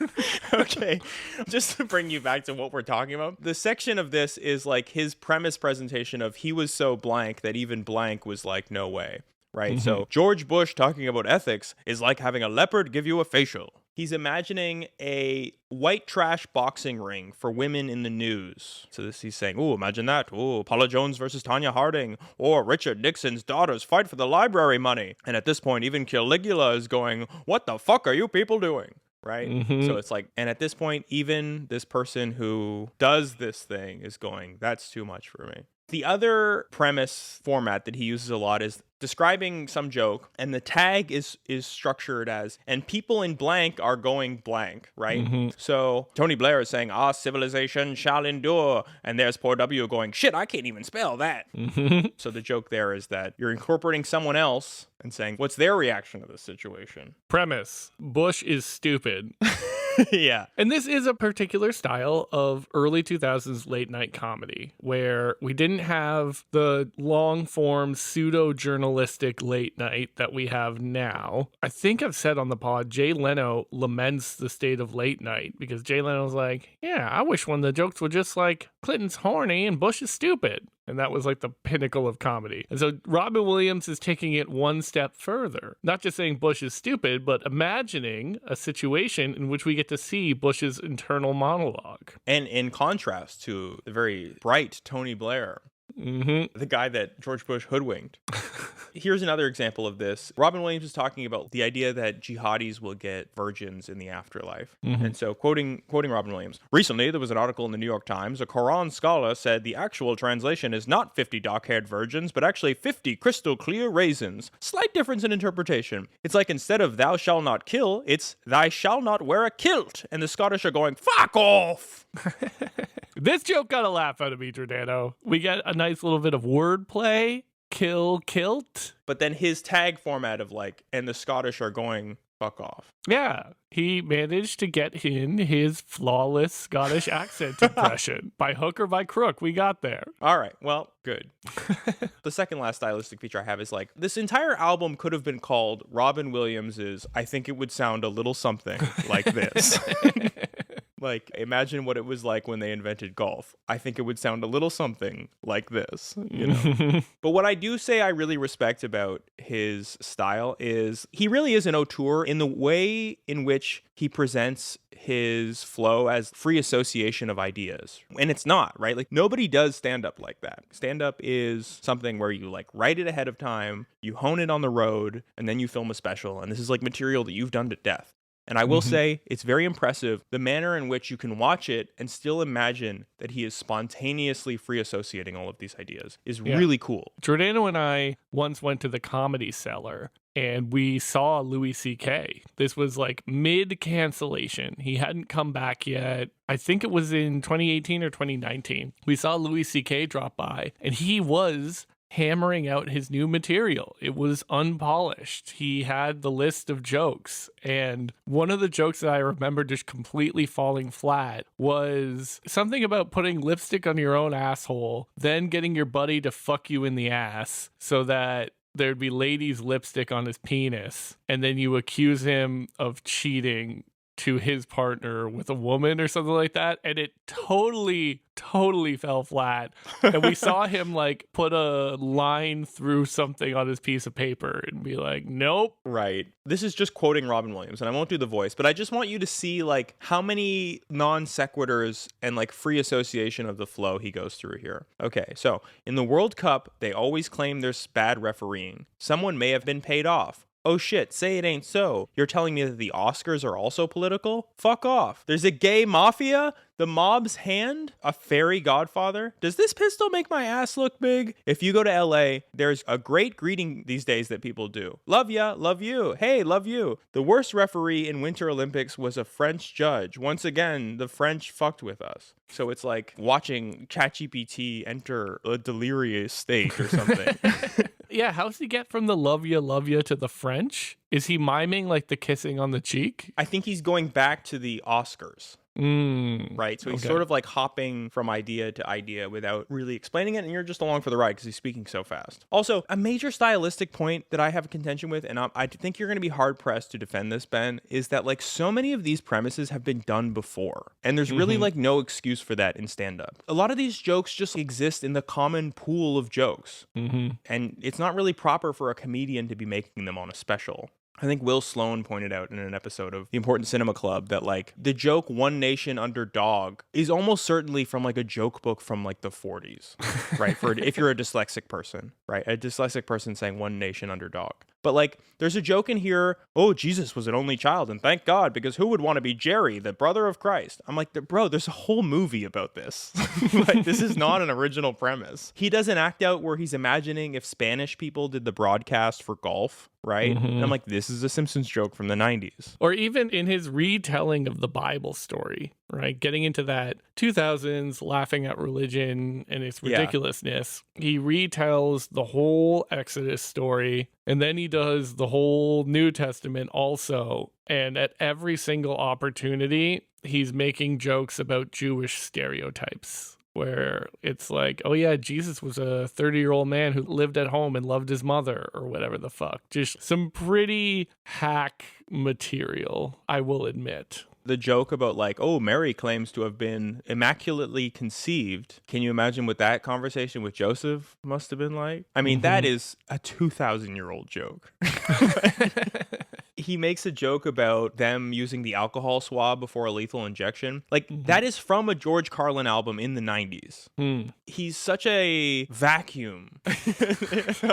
Okay, just to bring you back to what we're talking about, the section of this is like his premise presentation of he was so blank that even blank was like, no way, right? So George Bush talking about ethics is like having a leopard give you a facial. He's imagining a white trash boxing ring for women in the news. So he's saying, oh, imagine that. Oh, Paula Jones versus Tanya Harding. Or Richard Nixon's daughters fight for the library money. And at this point, even Caligula is going, what the fuck are you people doing? Right? So it's like, and at this point, even this person who does this thing is going, that's too much for me. The other premise format that he uses a lot is describing some joke, and the tag is structured as, and people in blank are going blank, right? So Tony Blair is saying, our civilization shall endure, and there's poor W going, shit, I can't even spell that. So the joke there is that you're incorporating someone else and saying, what's their reaction to this situation? Premise: Bush is stupid. Yeah. And this is a particular style of early 2000s late night comedy where we didn't have the long form pseudo journalistic late night that we have now. I think I've said on the pod, Jay Leno laments the state of late night because Jay Leno's like, yeah, I wish one of the jokes were just like Clinton's horny and Bush is stupid. And that was like the pinnacle of comedy. And so Robin Williams is taking it one step further. Not just saying Bush is stupid, but imagining a situation in which we get to see Bush's internal monologue. And in contrast to the very bright Tony Blair, the guy that George Bush hoodwinked. Here's another example of this. Robin Williams is talking about the idea that jihadis will get virgins in the afterlife. And so quoting Robin Williams, recently there was an article in the New York Times. A Quran scholar said the actual translation is not 50 dark-haired virgins, but actually 50 crystal clear raisins. Slight difference in interpretation. It's like instead of thou shalt not kill, it's thy shall not wear a kilt. And the Scottish are going, fuck off! This joke got a laugh out of me, Giordano. We get a nice little bit of wordplay. Kill kilt. But then his tag format of like, and the Scottish are going, fuck off. Yeah, he managed to get in his flawless Scottish accent impression. By hook or by crook, we got there. All right, well, good. The second last stylistic feature I have is like, this entire album could have been called Robin Williams's I Think It Would Sound a Little Something Like This. Like, imagine what it was like when they invented golf. I think it would sound a little something like this, you know? But what I do say I really respect about his style is he really is an auteur in the way in which he presents his flow as free association of ideas. And it's not, right? Like, nobody does stand-up like that. Stand-up is something where you, like, write it ahead of time, you hone it on the road, and then you film a special. And this is, like, material that you've done to death. And I will say it's very impressive the manner in which you can watch it and still imagine that he is spontaneously free associating all of these ideas is really cool. Giordano and I once went to the Comedy Cellar and we saw Louis C.K. This was like mid-cancellation. He hadn't come back yet. I think it was in 2018 or 2019. We saw Louis C.K. drop by and he was hammering out his new material. It was unpolished. He had the list of jokes. And one of the jokes that I remember just completely falling flat was something about putting lipstick on your own asshole, then getting your buddy to fuck you in the ass so that there'd be ladies' lipstick on his penis. And then you accuse him of cheating to his partner with a woman or something like that, and it totally fell flat. And we saw him like put a line through something on his piece of paper and be like, nope. Right. This is just quoting Robin Williams, and I won't do the voice, but I just want you to see like how many non sequiturs and like free association of the flow he goes through here. Okay, so in the World Cup, they always claim there's bad refereeing. Someone may have been paid off. Oh shit, say it ain't so. You're telling me that the Oscars are also political? Fuck off. There's a gay mafia? The mob's hand? A fairy godfather? Does this pistol make my ass look big? If you go to LA, there's a great greeting these days that people do. Love ya, love you. Hey, love you. The worst referee in Winter Olympics was a French judge. Once again, the French fucked with us. So it's like watching ChatGPT enter a delirious state or something. Yeah, how's he get from the love ya to the French? Is he miming like the kissing on the cheek? I think he's going back to the Oscars. Right? So he's okay. sort of like hopping from idea to idea without really explaining it, and you're just along for the ride because he's speaking so fast. Also, a major stylistic point that I have a contention with, and I think you're going to be hard-pressed to defend this, Ben, is that like so many of these premises have been done before, and there's really like no excuse for that in stand-up. A lot of these jokes just exist in the common pool of jokes, and it's not really proper for a comedian to be making them on a special. I think Will Sloan pointed out in an episode of The Important Cinema Club that like the joke One Nation Under Dog is almost certainly from like a joke book from like the 40s, right? For if you're a dyslexic person, right? A dyslexic person saying One Nation Under Dog. But like there's a joke in here, oh, Jesus was an only child and thank God, because who would want to be Jerry, the brother of Christ? I'm like, bro, there's a whole movie about this. Like this is not an original premise. He does an act out where he's imagining if Spanish people did the broadcast for golf, right? And I'm like, this is a Simpsons joke from the 90s. Or even in his retelling of the Bible story, right? Getting into that 2000s, laughing at religion and its ridiculousness. He retells the whole Exodus story, and then he does the whole New Testament also. And at every single opportunity, he's making jokes about Jewish stereotypes, where it's like, oh yeah, Jesus was a 30-year-old man who lived at home and loved his mother, or whatever the fuck. Just some pretty hack material, I will admit. The joke about like, oh, Mary claims to have been immaculately conceived. Can you imagine what that conversation with Joseph must have been like? I mean, that is a 2,000-year-old joke. He makes a joke about them using the alcohol swab before a lethal injection. Like, that is from a George Carlin album in the 90s. He's such a vacuum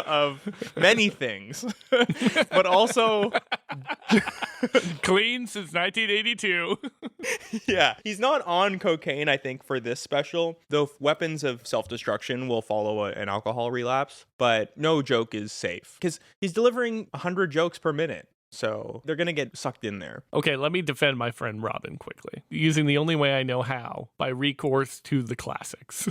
of many things, but also clean since 1982. Yeah, he's not on cocaine, I think, for this special, though weapons of self-destruction will follow an alcohol relapse, but no joke is safe because he's delivering 100 jokes per minute. So they're going to get sucked in there. Okay, let me defend my friend Robin quickly, using the only way I know how, by recourse to the classics.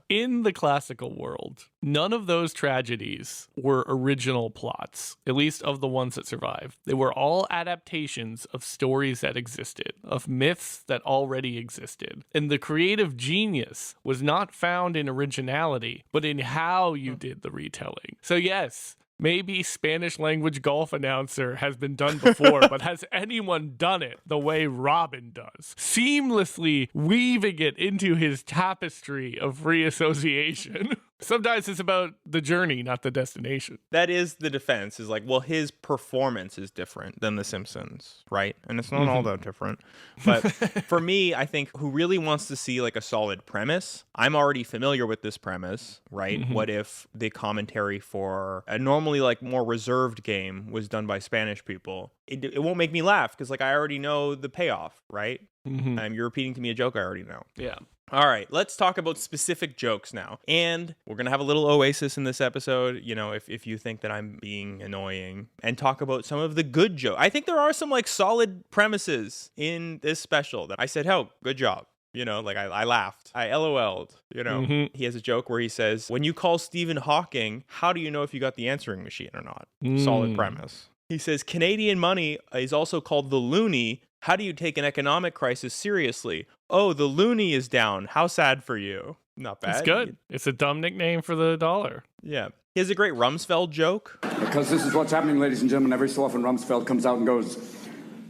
In the classical world, none of those tragedies were original plots, at least of the ones that survived. They were all adaptations of stories that existed, of myths that already existed. And the creative genius was not found in originality, but in how you did the retelling. So yes, maybe Spanish language golf announcer has been done before, but has anyone done it the way Robin does? Seamlessly weaving it into his tapestry of free association. Sometimes it's about the journey, not the destination. That is the defense, is like, well, his performance is different than The Simpsons, right? And it's not all that different. But for me, I think who really wants to see like a solid premise, I'm already familiar with this premise, right? What if the commentary for a normally like more reserved game was done by Spanish people? It won't make me laugh because like I already know the payoff, right? You're repeating to me a joke I already know. Yeah. All right, let's talk about specific jokes now. And we're going to have a little oasis in this episode, you know, if you think that I'm being annoying, and talk about some of the good jokes. I think there are some like solid premises in this special that I said, oh, good job. You know, like I laughed. I LOL'd, you know. He has a joke where he says, when you call Stephen Hawking, how do you know if you got the answering machine or not? Solid premise. He says, Canadian money is also called the loonie. How do you take an economic crisis seriously? Oh, the loonie is down. How sad for you. Not bad. It's good. It's a dumb nickname for the dollar. Yeah. He has a great Rumsfeld joke. Because this is what's happening, ladies and gentlemen. Every so often, Rumsfeld comes out and goes,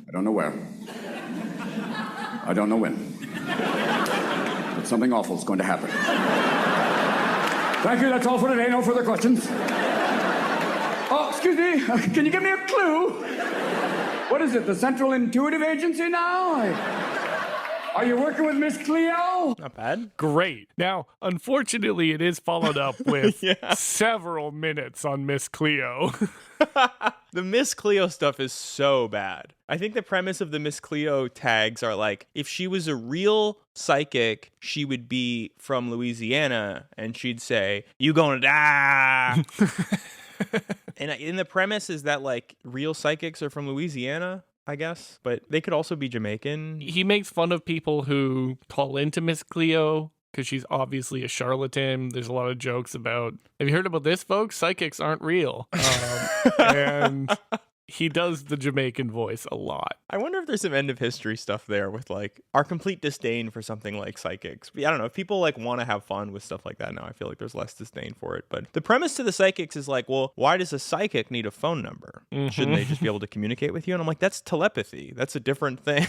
I don't know where. I don't know when. But something awful is going to happen. Thank you. That's all for today. No further questions. Oh, excuse me. Can you give me a clue? What is it, the Central Intuitive Agency now? Are you working with Miss Cleo? Not bad. Great. Now, unfortunately, it is followed up with several minutes on Miss Cleo. The Miss Cleo stuff is so bad. I think the premise of the Miss Cleo tags are like, if she was a real psychic, she would be from Louisiana, and she'd say, you gonna die. And in the premise is that like real psychics are from Louisiana, I guess, but they could also be Jamaican. He makes fun of people who call into Miss Cleo because she's obviously a charlatan. There's a lot of jokes about, have you heard about this, folks? Psychics aren't real. And He does the Jamaican voice a lot. I wonder if there's some end of history stuff there with like our complete disdain for something like psychics. I don't know if people like want to have fun with stuff like that now. I feel like there's less disdain for it. But the premise to the psychics is like, well, why does a psychic need a phone number? Shouldn't they just be able to communicate with you? And I'm like, that's telepathy. That's a different thing.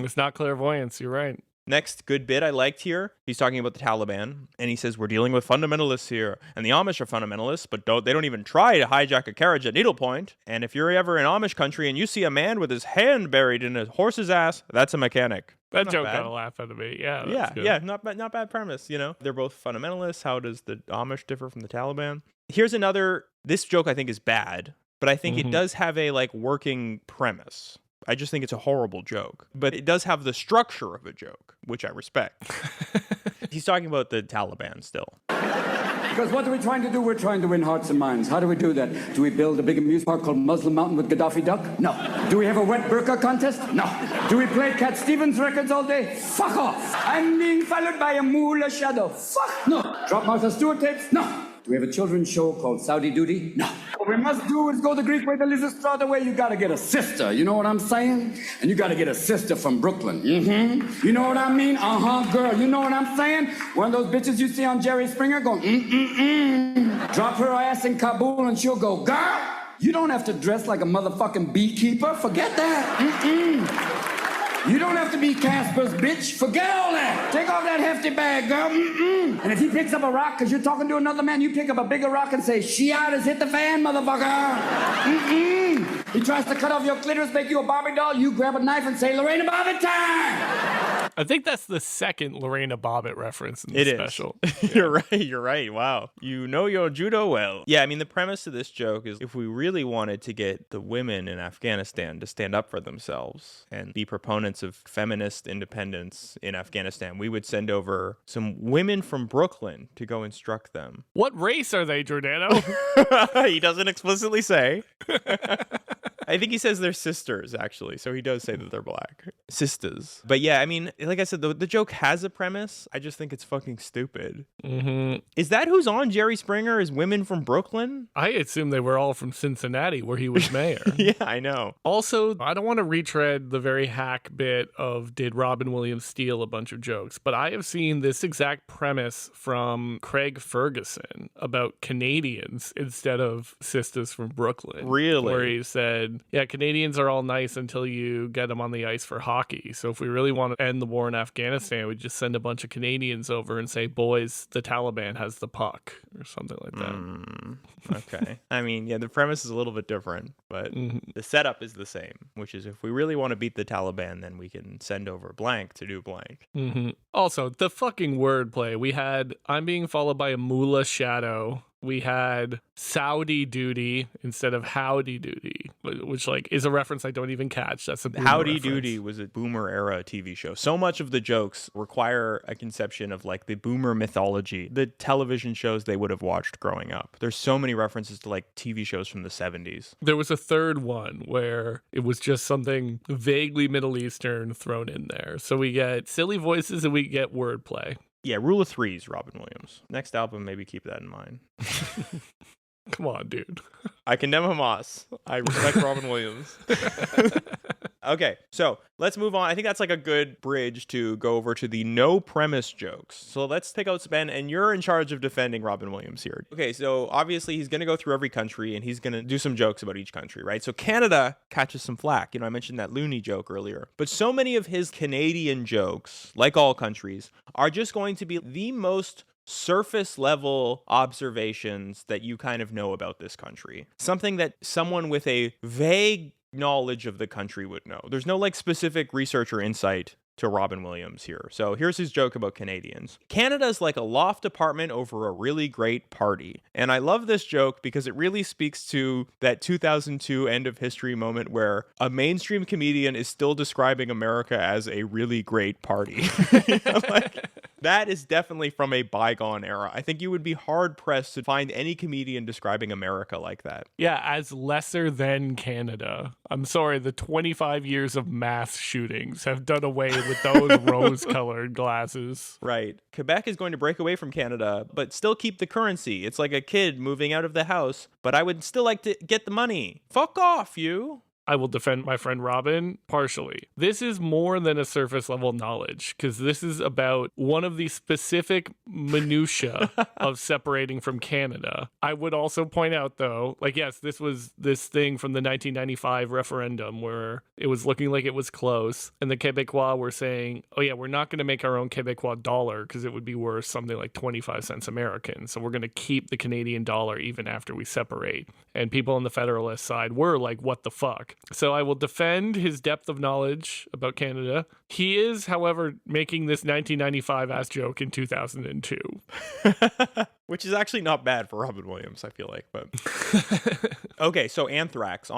It's not clairvoyance. You're right. Next good bit I liked here, he's talking about the Taliban, and he says, we're dealing with fundamentalists here, and the Amish are fundamentalists, but they don't even try to hijack a carriage at needlepoint, and if you're ever in Amish country and you see a man with his hand buried in a horse's ass, that's a mechanic. That joke got a laugh out of me. Yeah, not bad premise, you know? They're both fundamentalists. How does the Amish differ from the Taliban? Here's another, this joke I think is bad, but I think it does have a like working premise. I just think it's a horrible joke, but it does have the structure of a joke, which I respect. He's talking about the Taliban still. Because what are we trying to do? We're trying to win hearts and minds. How do we do that? Do we build a big amusement park called Muslim Mountain with Gaddafi Duck? No. Do we have a wet burqa contest? No. Do we play Cat Stevens records all day? Fuck off. I'm being followed by a moolah shadow. Fuck no. Drop Martha Stewart tapes? No. Do we have a children's show called Saudi Duty? No. What we must do is go the Greek way, the Lysistrata way. You gotta get a sister, you know what I'm saying? And you gotta get a sister from Brooklyn. You know what I mean? Girl, you know what I'm saying? One of those bitches you see on Jerry Springer going, Drop her ass in Kabul and she'll go, girl, you don't have to dress like a motherfucking beekeeper. Forget that. You don't have to be Casper's bitch. Forget all that. Take off that hefty bag, girl. And if he picks up a rock because you're talking to another man, you pick up a bigger rock and say, hiatus, hit the fan, motherfucker. He tries to cut off your clitoris, make you a Barbie doll. You grab a knife and say, Lorena Bobbitt time. I think that's the second Lorena Bobbitt reference in the special. You're right. Wow. You know your judo well. Yeah, I mean, the premise of this joke is if we really wanted to get the women in Afghanistan to stand up for themselves and be proponents of feminist independence in Afghanistan, we would send over some women from Brooklyn to go instruct them. What race are they, Giordano? He doesn't explicitly say. I think he says they're sisters, actually. So he does say that they're black. Sisters. But yeah, I mean, like I said, the joke has a premise. I just think it's fucking stupid. Is that who's on Jerry Springer? Is women from Brooklyn? I assume they were all from Cincinnati, where he was mayor. Yeah, I know. Also, I don't want to retread the very hack bit of did Robin Williams steal a bunch of jokes, but I have seen this exact premise from Craig Ferguson about Canadians instead of sisters from Brooklyn. Really? Where he said, yeah, Canadians are all nice until you get them on the ice for hockey. So if we really want to end the war in Afghanistan, we just send a bunch of Canadians over and say, boys, the Taliban has the puck, or something like that. Okay. I mean, yeah, the premise is a little bit different, but the setup is the same, which is if we really want to beat the Taliban, then we can send over blank to do blank. Also, the fucking wordplay. We had, I'm being followed by a moolah shadow. We had Saudi duty instead of howdy doody, which like is a reference I don't even catch. That's a Howdy reference. Doody was a boomer era TV show. So much of the jokes require a conception of like the boomer mythology, the television shows they would have watched growing up. There's so many references to like TV shows from the 70s. There was a third one where it was just something vaguely Middle Eastern thrown in there. So we get silly voices and we get wordplay. Yeah, rule of threes, Robin Williams. Next album, maybe keep that in mind. Come on, dude. I condemn Hamas. I respect Robin Williams. Okay, so let's move on. I think that's like a good bridge to go over to the no premise jokes. So let's take out Ben, and you're in charge of defending Robin Williams here. Okay, so obviously he's going to go through every country and he's going to do some jokes about each country, right? So Canada catches some flack. You know, I mentioned that loony joke earlier. But so many of his Canadian jokes, like all countries, are just going to be the most surface level observations that you kind of know about this country. Something that someone with a vague knowledge of the country would know. There's no like specific research or insight to Robin Williams here. So here's his joke about Canadians. Canada's like a loft apartment over a really great party. And I love this joke because it really speaks to that 2002 end of history moment where a mainstream comedian is still describing America as a really great party. You know, like, That is definitely from a bygone era. I think you would be hard-pressed to find any comedian describing America like that. Yeah, as lesser than Canada. I'm sorry, the 25 years of mass shootings have done away with those rose-colored glasses. Right. Quebec is going to break away from Canada, but still keep the currency. It's like a kid moving out of the house, but I would still like to get the money. Fuck off, you. I will defend my friend Robin partially. This is more than a surface level knowledge, because this is about one of the specific minutia of separating from Canada. I would also point out, though, like, yes, this was this thing from the 1995 referendum where it was looking like it was close, and the Quebecois were saying, oh yeah, we're not going to make our own Quebecois dollar because it would be worth something like 25 cents American. So we're going to keep the Canadian dollar even after we separate. And people on the Federalist side were like, what the fuck? So I will defend his depth of knowledge about Canada. He is, however, making this 1995 ass joke in 2002. Which is actually not bad for Robin Williams, I feel like. But okay, so Anthrax,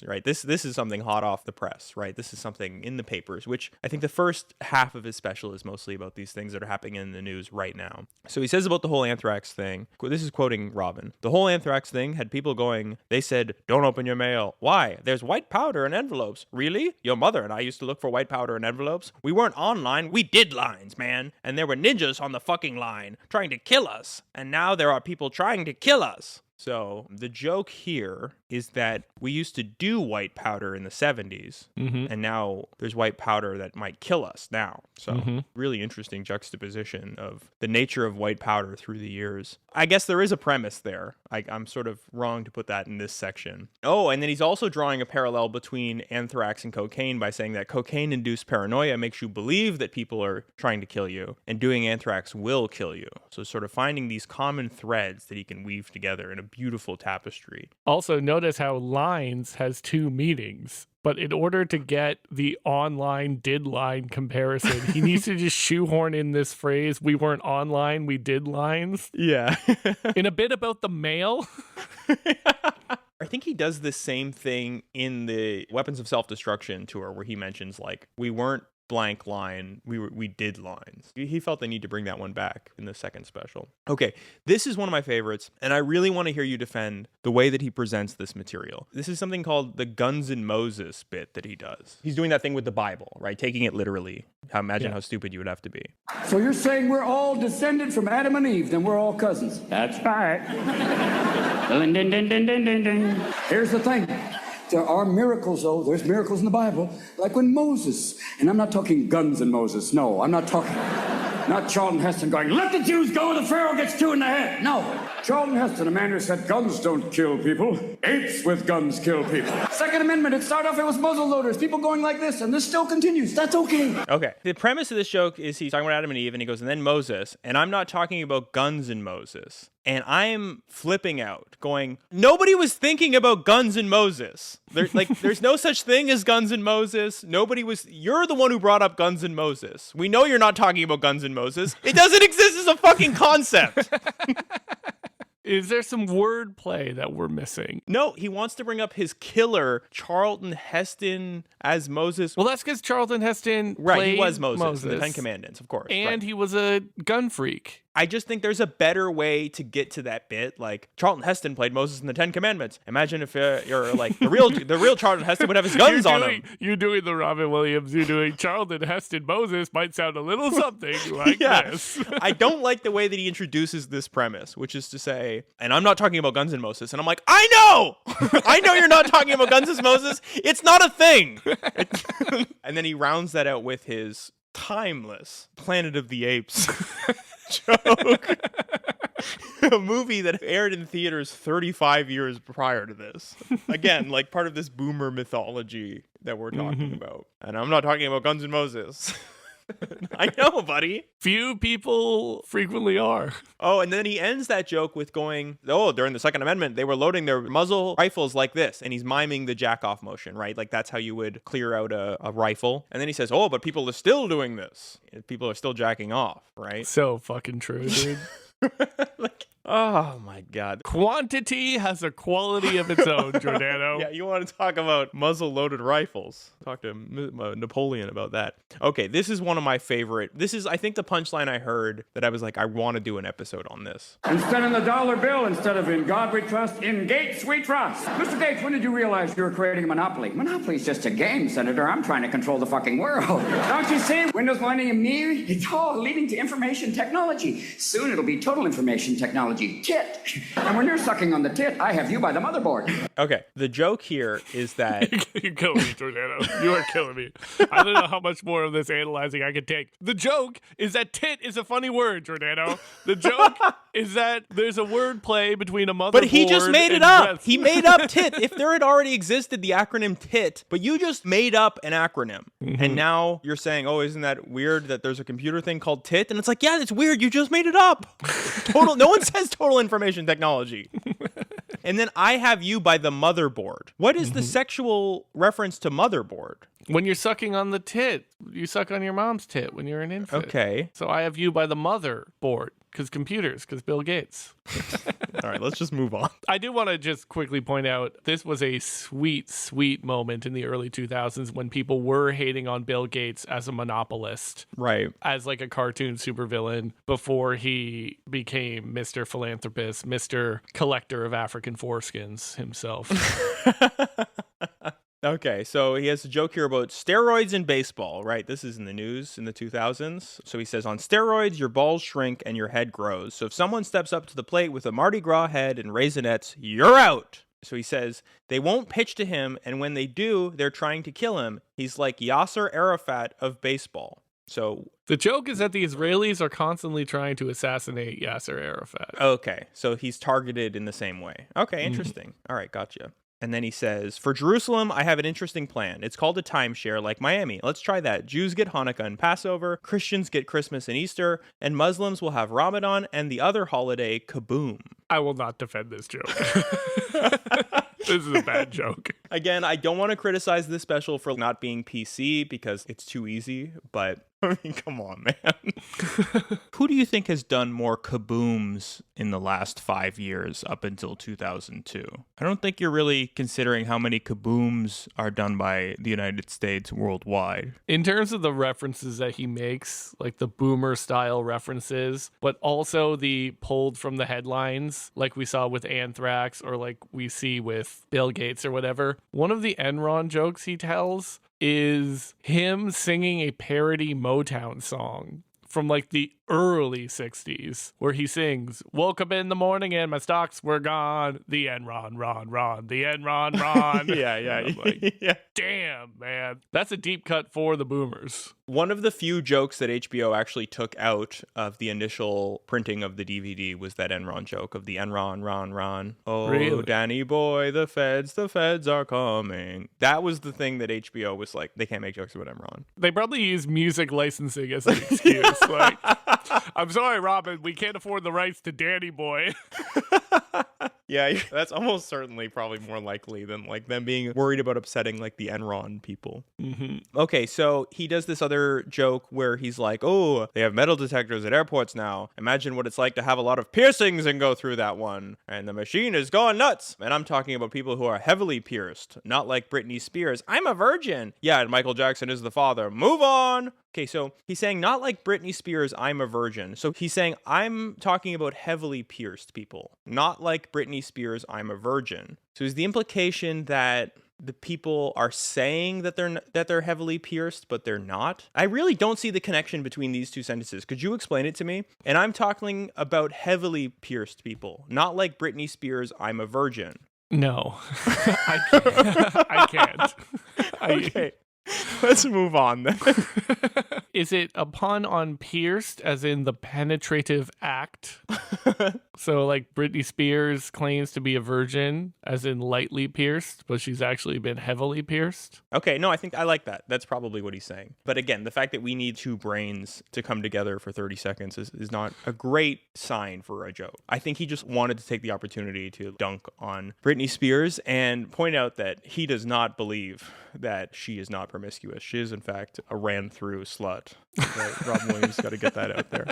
right? This is something hot off the press, right? This is something in the papers, which I think the first half of his special is mostly about these things that are happening in the news right now. So he says about the whole anthrax thing, this is quoting Robin, the whole anthrax thing had people going, they said, don't open your mail. Why? There's white powder in envelopes. Really? Your mother and I used to look for white powder in envelopes. We weren't online, we did lines, man. And there were ninjas on the fucking line trying to kill us. And now there are people trying to kill us. So the joke here is that we used to do white powder in the 70s, and now there's white powder that might kill us now. So really interesting juxtaposition of the nature of white powder through the years. I guess there is a premise there. I'm sort of wrong to put that in this section. Oh, and then he's also drawing a parallel between anthrax and cocaine by saying that cocaine-induced paranoia makes you believe that people are trying to kill you, and doing anthrax will kill you. So sort of finding these common threads that he can weave together in a beautiful tapestry. Also, notice how lines has two meanings. But in order to get the online did line comparison, he needs to just shoehorn in this phrase, we weren't online, we did lines. Yeah. In a bit about the mail. I think he does the same thing in the Weapons of Self-Destruction tour where he mentions, like, we weren't blank line, we did lines. He felt the need to bring that one back in the second special. Okay, this is one of my favorites, and I really want to hear you defend the way that he presents this material. This is something called the Guns N' Moses bit that he does. He's doing that thing with the Bible, right? Taking it literally. Imagine how stupid you would have to be. So you're saying we're all descended from Adam and Eve, then we're all cousins? That's right. Dun, dun, dun, dun, dun, dun, dun. Here's the thing. There are miracles, though. There's miracles in the Bible. Like when Moses, and I'm not talking Guns and Moses. No, I'm not talking, not Charlton Heston going, let the Jews go, the Pharaoh gets two in the head. No. Charlton Heston, a man who said guns don't kill people. Apes with guns kill people. Second Amendment, it started off, it was muzzle loaders. People going like this, and this still continues. That's okay. Okay. The premise of this joke is he's talking about Adam and Eve, and he goes, and then Moses. And I'm not talking about Guns and Moses. And I'm flipping out, going, nobody was thinking about Guns and Moses. There's no such thing as Guns and Moses. You're the one who brought up Guns and Moses. We know you're not talking about Guns and Moses. It doesn't exist as a fucking concept. Is there some wordplay that we're missing? No, he wants to bring up his killer, Charlton Heston, as Moses. Well, that's because Charlton Heston played he was Moses in the Ten Commandments, of course. And he was a gun freak. I just think there's a better way to get to that bit. Like, Charlton Heston played Moses in the Ten Commandments. Imagine if you're like, the real Charlton Heston would have his guns on him. You're doing the Robin Williams. You're doing Charlton Heston Moses might sound a little something like this. I don't like the way that he introduces this premise, which is to say, and I'm not talking about Guns and Moses. And I'm like, I know! I know you're not talking about Guns and Moses. It's not a thing. And then he rounds that out with his timeless Planet of the Apes joke. A movie that aired in theaters 35 years prior to this. Again, like part of this boomer mythology that we're talking about. And I'm not talking about Guns N' Moses. I know, buddy. Few people frequently are. Oh, and then he ends that joke with going, during the Second Amendment, they were loading their muzzle rifles like this. And he's miming the jack-off motion, right? Like that's how you would clear out a rifle. And then he says, but people are still doing this. People are still jacking off, right? So fucking true, dude. Oh my God. Quantity has a quality of its own, Giordano. Yeah, you want to talk about muzzle-loaded rifles. Talk to Napoleon about that. Okay, this is one of my favorite. This is, I think, the punchline I heard that I was like, I want to do an episode on this. And spending the dollar bill instead of in God we trust, in Gates we trust. Mr. Gates, when did you realize you were creating a monopoly? Monopoly's just a game, Senator. I'm trying to control the fucking world. Don't you see? Windows Millennium Me, it's all leading to information technology. Soon it'll be total information technology. Tit. And when you're sucking on the tit, I have you by the motherboard. Okay, the joke here is that... You're killing me, Giordano. You are killing me. I don't know how much more of this analyzing I can take. The joke is that tit is a funny word, Giordano. The joke is that there's a word play between a motherboard. But he just made it up. breath. He made up tit. If there had already existed the acronym tit, but you just made up an acronym. And now you're saying, oh, isn't that weird that there's a computer thing called tit? And it's like, yeah, it's weird. You just made it up. No one says total information technology. And then I have you by the motherboard. What is the sexual reference to motherboard? When you're sucking on the tit, you suck on your mom's tit when you're an infant. Okay. So I have you by the motherboard. Because Bill Gates. All right, let's just move on. I do want to just quickly point out, this was a sweet, sweet moment in the early 2000s when people were hating on Bill Gates as a monopolist. Right. As like a cartoon supervillain before he became Mr. Philanthropist, Mr. Collector of African foreskins himself. Okay, so he has a joke here about steroids in baseball, right? This is in the news in the 2000s. So he says, on steroids, your balls shrink and your head grows. So if someone steps up to the plate with a Mardi Gras head and Raisinets, you're out. So he says, they won't pitch to him, and when they do, they're trying to kill him. He's like Yasser Arafat of baseball. So the joke is that the Israelis are constantly trying to assassinate Yasser Arafat. Okay, so he's targeted in the same way. Okay, interesting. All right, gotcha. And then he says, for Jerusalem, I have an interesting plan. It's called a timeshare like Miami. Let's try that. Jews get Hanukkah and Passover, Christians get Christmas and Easter, and Muslims will have Ramadan and the other holiday, kaboom. I will not defend this joke. This is a bad joke. Again, I don't want to criticize this special for not being PC because it's too easy, but I mean, come on, man. Who do you think has done more kabooms in the last 5 years up until 2002? I don't think you're really considering how many kabooms are done by the United States worldwide. In terms of the references that he makes, like the boomer style references, but also the pulled from the headlines, like we saw with Anthrax or like we see with Bill Gates or whatever. One of the Enron jokes he tells is him singing a parody Motown song from like the early 60s where he sings, woke up in the morning and my stocks were gone, the Enron, Ron, the Enron, Ron. Yeah. Like, yeah. Damn, man. That's a deep cut for the boomers. One of the few jokes that HBO actually took out of the initial printing of the DVD was that Enron joke of the Enron, Ron. Oh, really? Danny boy, the feds are coming. That was the thing that HBO was like, they can't make jokes about Enron. They probably use music licensing as an excuse. Like, I'm sorry, Robin, we can't afford the rights to Danny Boy. Yeah, that's almost certainly probably more likely than like them being worried about upsetting like the Enron people. Okay, so he does this other joke where he's like, oh, they have metal detectors at airports now. Imagine what it's like to have a lot of piercings and go through that one. And the machine is going nuts. And I'm talking about people who are heavily pierced, not like Britney Spears. I'm a virgin. Yeah, and Michael Jackson is the father. Move on. Okay, so he's saying not like Britney Spears, I'm a virgin. So he's saying I'm talking about heavily pierced people, not like Britney Spears, I'm a virgin. So is the implication that the people are saying that they're heavily pierced, but they're not? I really don't see the connection between these two sentences. Could you explain it to me? And I'm talking about heavily pierced people, not like Britney Spears, I'm a virgin. No, I can't. Okay. Let's move on then. Is it a pun on pierced as in the penetrative act? So like Britney Spears claims to be a virgin as in lightly pierced, but she's actually been heavily pierced? Okay, no, I think I like that. That's probably what he's saying. But again, the fact that we need two brains to come together for 30 seconds is not a great sign for a joke. I think he just wanted to take the opportunity to dunk on Britney Spears and point out that he does not believe that she is not promiscuous. She is, in fact, a ran-through slut. Right? Robin Williams got to get that out there.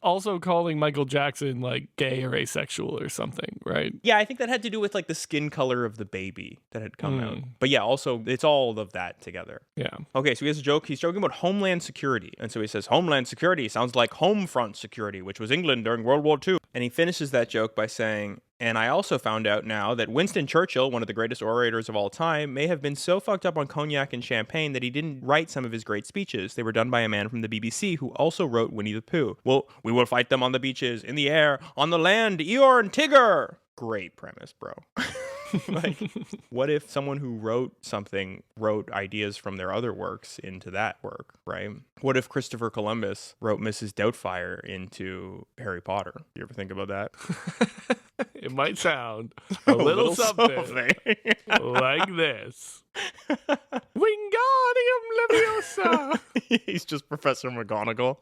also calling Michael Jackson like gay or asexual or something, right? Yeah, I think that had to do with like the skin color of the baby that had come out. But yeah, also it's all of that together. Yeah. Okay, so he has a joke. He's joking about Homeland Security. And so he says, Homeland Security sounds like Home Front Security, which was England during World War II. And he finishes that joke by saying, and I also found out now that Winston Churchill, one of the greatest orators of all time, may have been so fucked up on cognac and champagne that he didn't write some of his great speeches. They were done by a man from the BBC who also wrote Winnie the Pooh. Well, we will fight them on the beaches, in the air, on the land, Eeyore and Tigger. Great premise, bro. Like, what if someone who wrote something wrote ideas from their other works into that work, right? What if Christopher Columbus wrote Mrs. Doubtfire into Harry Potter? You ever think about that? It might sound a little something like this. Wingardium Leviosa. He's just Professor McGonagall.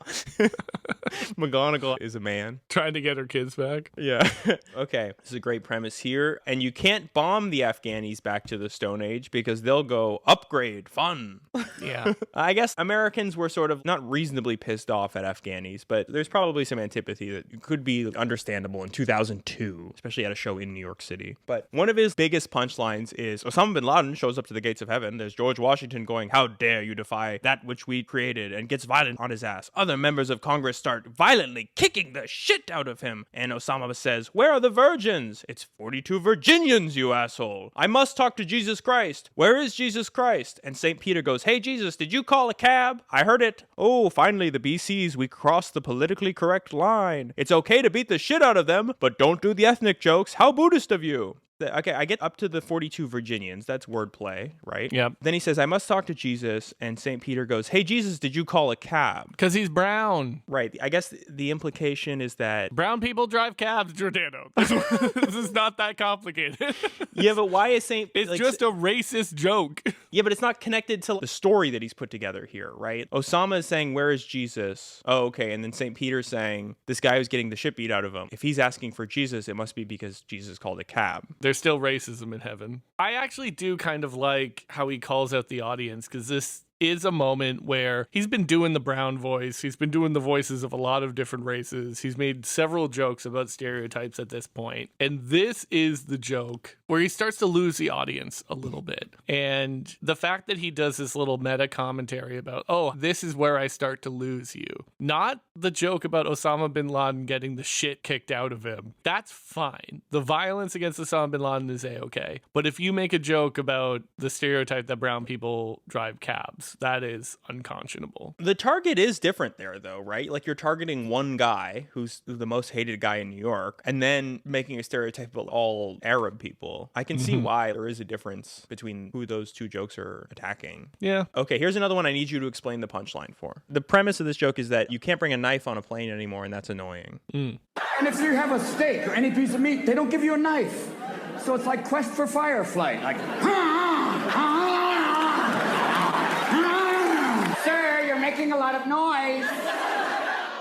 McGonagall is a man. Trying to get her kids back. Yeah. Okay. This is a great premise here. And you can't bomb the Afghanis back to the Stone Age because they'll go upgrade, fun. Yeah. I guess Americans were sort of not reasonably pissed off at Afghanis, but there's probably some antipathy that could be understandable in 2002, especially at a show in New York City. But one of his biggest punchlines is Osama bin Laden shows up to the gates of heaven. There's George Washington going, how dare you defy that which we created, and gets violent on his ass. Other members of Congress start violently kicking the shit out of him. And Osama says, where are the virgins? It's 42 Virginians, you asshole. I must talk to Jesus Christ. Where is Jesus Christ? And St. Peter goes, hey, Jesus, did you call a cab? I heard it. Oh, finally, the BCs, we crossed the politically correct line. It's okay to beat the shit out of them, but don't do the ethnic jokes. How Buddhist of you. Okay, I get up to the 42 Virginians. That's wordplay, right? Yep. Then he says, I must talk to Jesus. And St. Peter goes, hey, Jesus, did you call a cab? Because he's brown. Right. I guess the implication is that... Brown people drive cabs, Giordano. This is not that complicated. Yeah, but why is St. It's just a racist joke. Yeah, but it's not connected to the story that he's put together here, right? Osama is saying, where is Jesus? Oh, okay. And then St. Peter's saying, this guy who's getting the shit beat out of him. If he's asking for Jesus, it must be because Jesus called a cab. There's still racism in heaven. I actually do kind of like how he calls out the audience, because this is a moment where he's been doing the brown voice. He's been doing the voices of a lot of different races. He's made several jokes about stereotypes at this point. And this is the joke where he starts to lose the audience a little bit. And the fact that he does this little meta commentary about, oh, this is where I start to lose you. Not the joke about Osama bin Laden getting the shit kicked out of him. That's fine. The violence against Osama bin Laden is A-okay. But if you make a joke about the stereotype that brown people drive cabs, that is unconscionable. The target is different there, though, right? Like, you're targeting one guy who's the most hated guy in New York, and then making a stereotype of all Arab people. I can see why there is a difference between who those two jokes are attacking. Yeah. Okay, here's another one I need you to explain the punchline for. The premise of this joke is that you can't bring a knife on a plane anymore, and that's annoying. And if you have a steak or any piece of meat, they don't give you a knife. So it's like Quest for Firefly. Like, sir, you're making a lot of noise.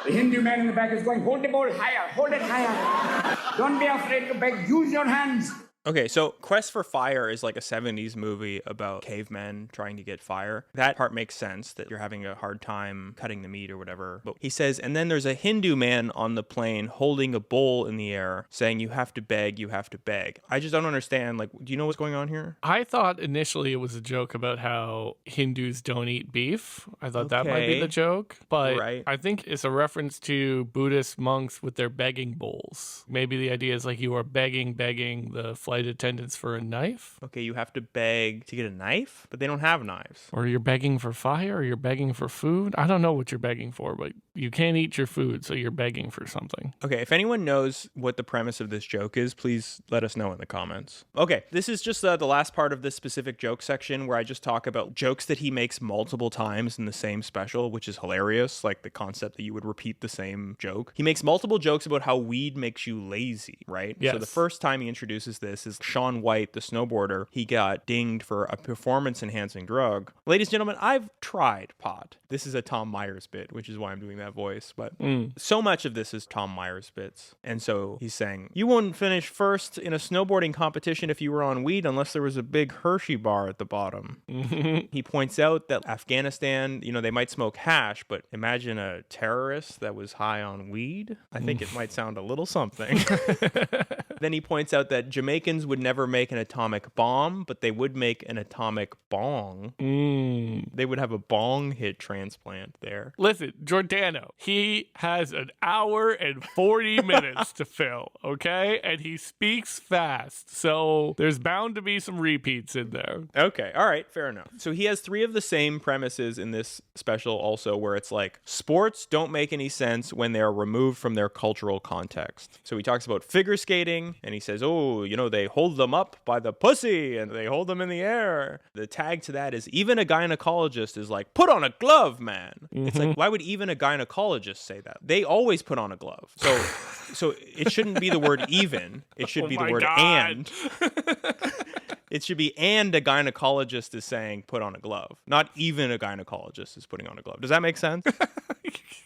The Hindu man in the back is going, hold the bowl higher, hold it higher. Don't be afraid to beg, use your hands. Okay, so Quest for Fire is like a 70s movie about cavemen trying to get fire. That part makes sense, that you're having a hard time cutting the meat or whatever. But he says, and then there's a Hindu man on the plane holding a bowl in the air saying, you have to beg, you have to beg. I just don't understand. Like, do you know what's going on here? I thought initially it was a joke about how Hindus don't eat beef. I thought that might be the joke. But right. I think it's a reference to Buddhist monks with their begging bowls. Maybe the idea is like you are begging the flight attendants for a knife. Okay, you have to beg to get a knife, but they don't have knives. Or you're begging for fire, or you're begging for food. I don't know what you're begging for, but you can't eat your food, so you're begging for something. Okay, if anyone knows what the premise of this joke is, please let us know in the comments. Okay, this is just the last part of this specific joke section where I just talk about jokes that he makes multiple times in the same special, which is hilarious, like the concept that you would repeat the same joke. He makes multiple jokes about how weed makes you lazy, right? Yes. So the first time he introduces this this is Shaun White, the snowboarder. He got dinged for a performance-enhancing drug. Ladies and gentlemen, I've tried pot. This is a Tom Myers bit, which is why I'm doing that voice. But so much of this is Tom Myers bits. And so he's saying, you wouldn't finish first in a snowboarding competition if you were on weed unless there was a big Hershey bar at the bottom. He points out that Afghanistan, they might smoke hash, but imagine a terrorist that was high on weed. I think it might sound a little something. Then he points out that Jamaicans would never make an atomic bomb, but they would make an atomic bong. They would have a bong hit transplant there. Listen, Giordano, he has an hour and 40 minutes to fill, okay? And he speaks fast, so there's bound to be some repeats in there. Okay, all right, fair enough. So he has 3 of the same premises in this special also, where it's like, sports don't make any sense when they're removed from their cultural context. So he talks about figure skating, and he says, they hold them up by the pussy, and they hold them in the air. The tag to that is, even a gynecologist is like, put on a glove, man. It's like, why would even a gynecologist say that? They always put on a glove. So it shouldn't be the word even. It should be the word and. It should be, and a gynecologist is saying, put on a glove. Not even a gynecologist is putting on a glove. Does that make sense?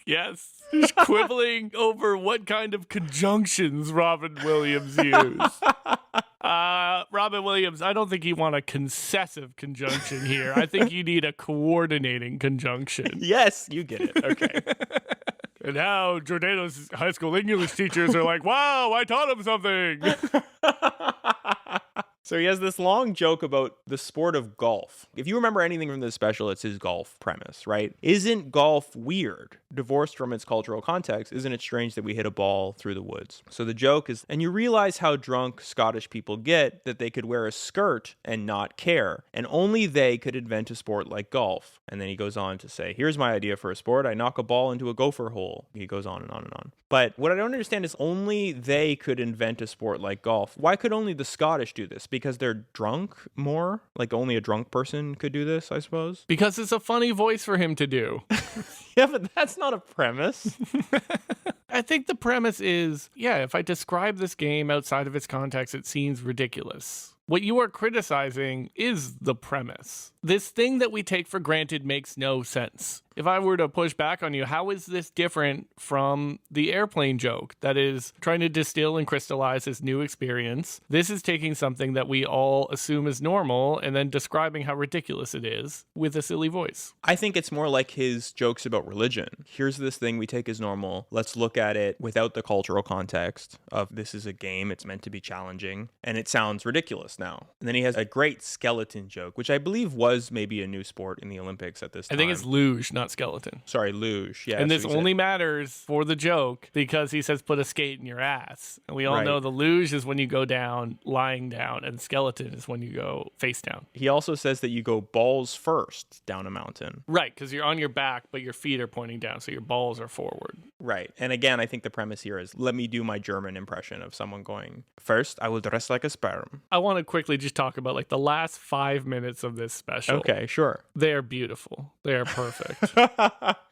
Yes. He's quibbling over what kind of conjunctions Robin Williams used. Robin Williams, I don't think you want a concessive conjunction here. I think you need a coordinating conjunction. Yes, you get it. Okay. And now Giordano's high school English teachers are like, wow, I taught him something. So he has this long joke about the sport of golf. If you remember anything from this special, it's his golf premise, right? Isn't golf weird? Divorced from its cultural context, isn't it strange that we hit a ball through the woods? So the joke is, and you realize how drunk Scottish people get that they could wear a skirt and not care, and only they could invent a sport like golf. And then he goes on to say, here's my idea for a sport. I knock a ball into a gopher hole. He goes on and on and on. But what I don't understand is only they could invent a sport like golf. Why could only the Scottish do this? Because they're drunk more? Like only a drunk person could do this, I suppose? Because it's a funny voice for him to do. Yeah, but that's not a premise. I think the premise is, if I describe this game outside of its context, it seems ridiculous. What you are criticizing is the premise. This thing that we take for granted makes no sense. If I were to push back on you, how is this different from the airplane joke that is trying to distill and crystallize this new experience? This is taking something that we all assume is normal and then describing how ridiculous it is with a silly voice. I think it's more like his jokes about religion. Here's this thing we take as normal. Let's look at it without the cultural context of this is a game. It's meant to be challenging. And it sounds ridiculous now. And then he has a great skeleton joke, which I believe was maybe a new sport in the Olympics at this time. I think it's luge, not skeleton. Sorry, luge. Yeah. And this only matters for the joke because he says put a skate in your ass. And we all know the luge is when you go down lying down, and skeleton is when you go face down. He also says that you go balls first down a mountain. Right, because you're on your back, but your feet are pointing down, so your balls are forward. Right. And again, I think the premise here is, let me do my German impression of someone going, first, I will dress like a sperm. I want to quickly just talk about like the last 5 minutes of this special. Okay, sure. They're beautiful. They're perfect.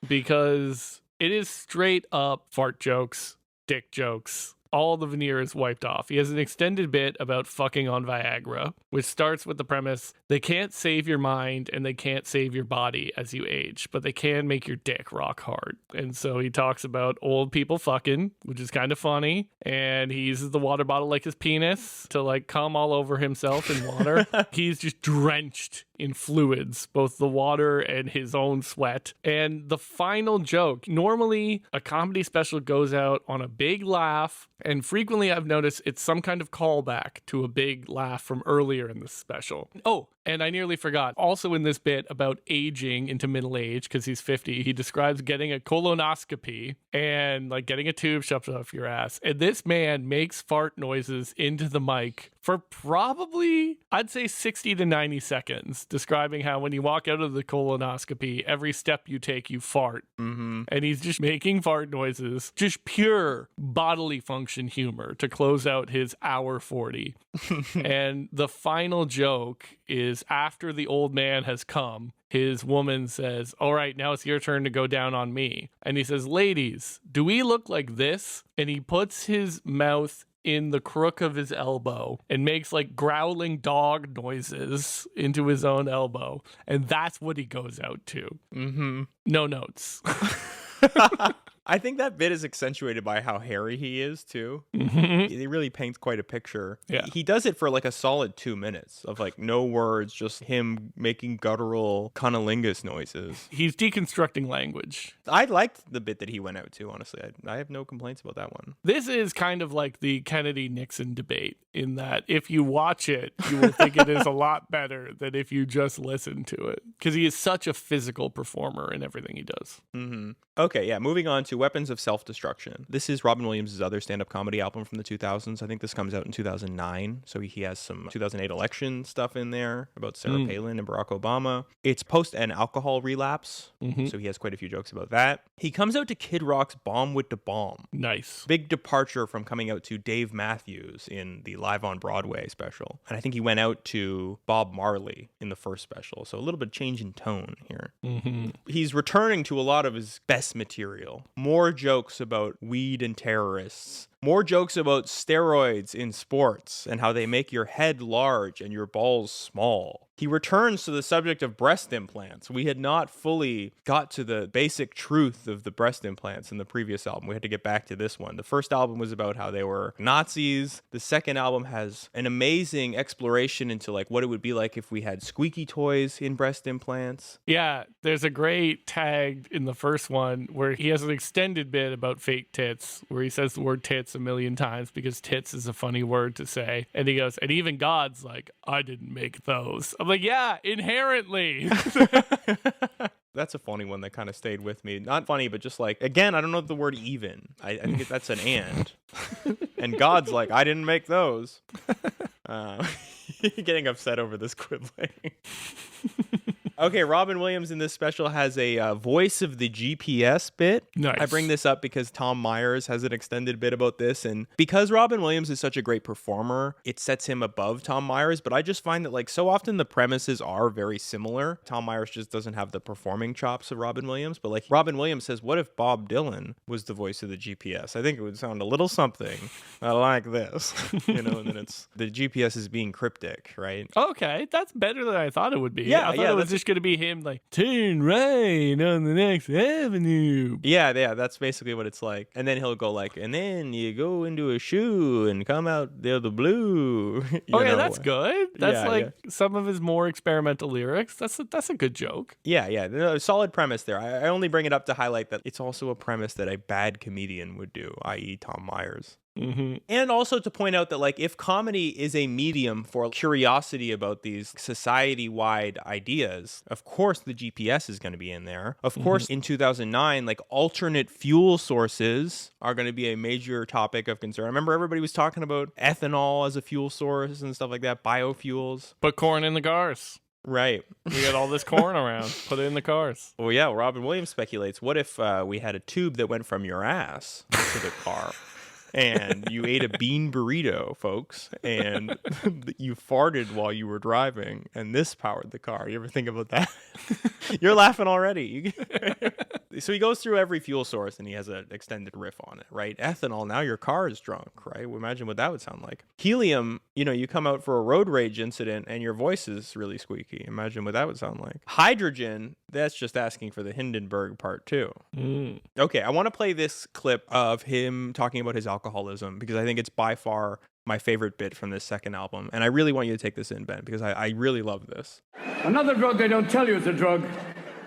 Because it is straight up fart jokes, dick jokes. All the veneer is wiped off. He has an extended bit about fucking on Viagra, which starts with the premise, they can't save your mind and they can't save your body as you age, but they can make your dick rock hard. And so he talks about old people fucking, which is kind of funny. And he uses the water bottle like his penis to like come all over himself in water. He's just drenched in fluids, both the water and his own sweat. And the final joke, normally a comedy special goes out on a big laugh, and frequently I've noticed it's some kind of callback to a big laugh from earlier in the special. Oh, and I nearly forgot, also in this bit about aging into middle age, because he's 50, he describes getting a colonoscopy and like getting a tube shoved up your ass. And this man makes fart noises into the mic for probably, I'd say 60 to 90 seconds, describing how when you walk out of the colonoscopy, every step you take, you fart. Mm-hmm. And he's just making fart noises, just pure bodily function humor to close out his hour 40. And the final joke is after the old man has come, his woman says, all right, now it's your turn to go down on me. And he says, ladies, do we look like this? And he puts his mouth in the crook of his elbow and makes like growling dog noises into his own elbow. And that's what he goes out to. Mm-hmm. No notes. I think that bit is accentuated by how hairy he is, too. Mm-hmm. He really paints quite a picture. Yeah. He does it for like a solid 2 minutes of like no words, just him making guttural cunnilingus noises. He's deconstructing language. I liked the bit that he went out to, honestly. I have no complaints about that one. This is kind of like the Kennedy-Nixon debate in that if you watch it, you will think it is a lot better than if you just listen to it. Because he is such a physical performer in everything he does. Mm-hmm. Okay, yeah, moving on to Weapons of Self-Destruction. This is Robin Williams' other stand-up comedy album from the 2000s. I think this comes out in 2009, so he has some 2008 election stuff in there about Sarah Palin and Barack Obama. It's post an alcohol relapse, so he has quite a few jokes about that. He comes out to Kid Rock's Bomb with the Bomb. Nice. Big departure from coming out to Dave Matthews in the Live on Broadway special. And I think he went out to Bob Marley in the first special, so a little bit of change in tone here. Mm-hmm. He's returning to a lot of his best material. More jokes about weed and terrorists. More jokes about steroids in sports and how they make your head large and your balls small. He returns to the subject of breast implants. We had not fully got to the basic truth of the breast implants in the previous album. We had to get back to this one. The first album was about how they were Nazis. The second album has an amazing exploration into like what it would be like if we had squeaky toys in breast implants. Yeah, there's a great tag in the first one where he has an extended bit about fake tits, where he says the word tits a million times because tits is a funny word to say. And he goes, and even God's like, I didn't make those. I'm like, yeah, inherently. That's a funny one that kind of stayed with me. Not funny, but just like, again, I don't know the word even. I think that's an and. And God's like, I didn't make those. Getting upset over this quibbling. Okay, Robin Williams in this special has a voice of the GPS bit. Nice. I bring this up because Tom Myers has an extended bit about this. And because Robin Williams is such a great performer, it sets him above Tom Myers. But I just find that like so often the premises are very similar. Tom Myers just doesn't have the performing chops of Robin Williams. But like Robin Williams says, what if Bob Dylan was the voice of the GPS? I think it would sound a little something like this, you know, and then it's the GPS is being cryptic, right? Okay, that's better than I thought it would be. Yeah, I thought it was just going to be him like, turn right on the next avenue. Yeah, that's basically what it's like. And then he'll go like, and then you go into a shoe and come out the blue. Okay, that's good. That's some of his more experimental lyrics. That's a good joke. Yeah. No, solid premise there. I only bring it up to highlight that it's also a premise that a bad comedian would do, i.e. Tom Myers. Mm-hmm. And also to point out that like if comedy is a medium for curiosity about these society-wide ideas, of course the GPS is going to be in there. Of course in 2009, like alternate fuel sources are going to be a major topic of concern. I remember everybody was talking about ethanol as a fuel source and stuff like that, biofuels. Put corn in the cars. Right. We got all this corn around. Put it in the cars. Well, yeah, Robin Williams speculates, what if we had a tube that went from your ass to the car? And you ate a bean burrito, folks, and you farted while you were driving, and this powered the car. You ever think about that? You're laughing already. So he goes through every fuel source, and he has an extended riff on it, right? Ethanol, now your car is drunk, right? Well, imagine what that would sound like. Helium, you come out for a road rage incident, and your voice is really squeaky. Imagine what that would sound like. Hydrogen, that's just asking for the Hindenburg part, too. Okay, I want to play this clip of him talking about his alcoholism because I think it's by far my favorite bit from this second album. And I really want you to take this in, Ben, because I really love this. Another drug they don't tell you is a drug.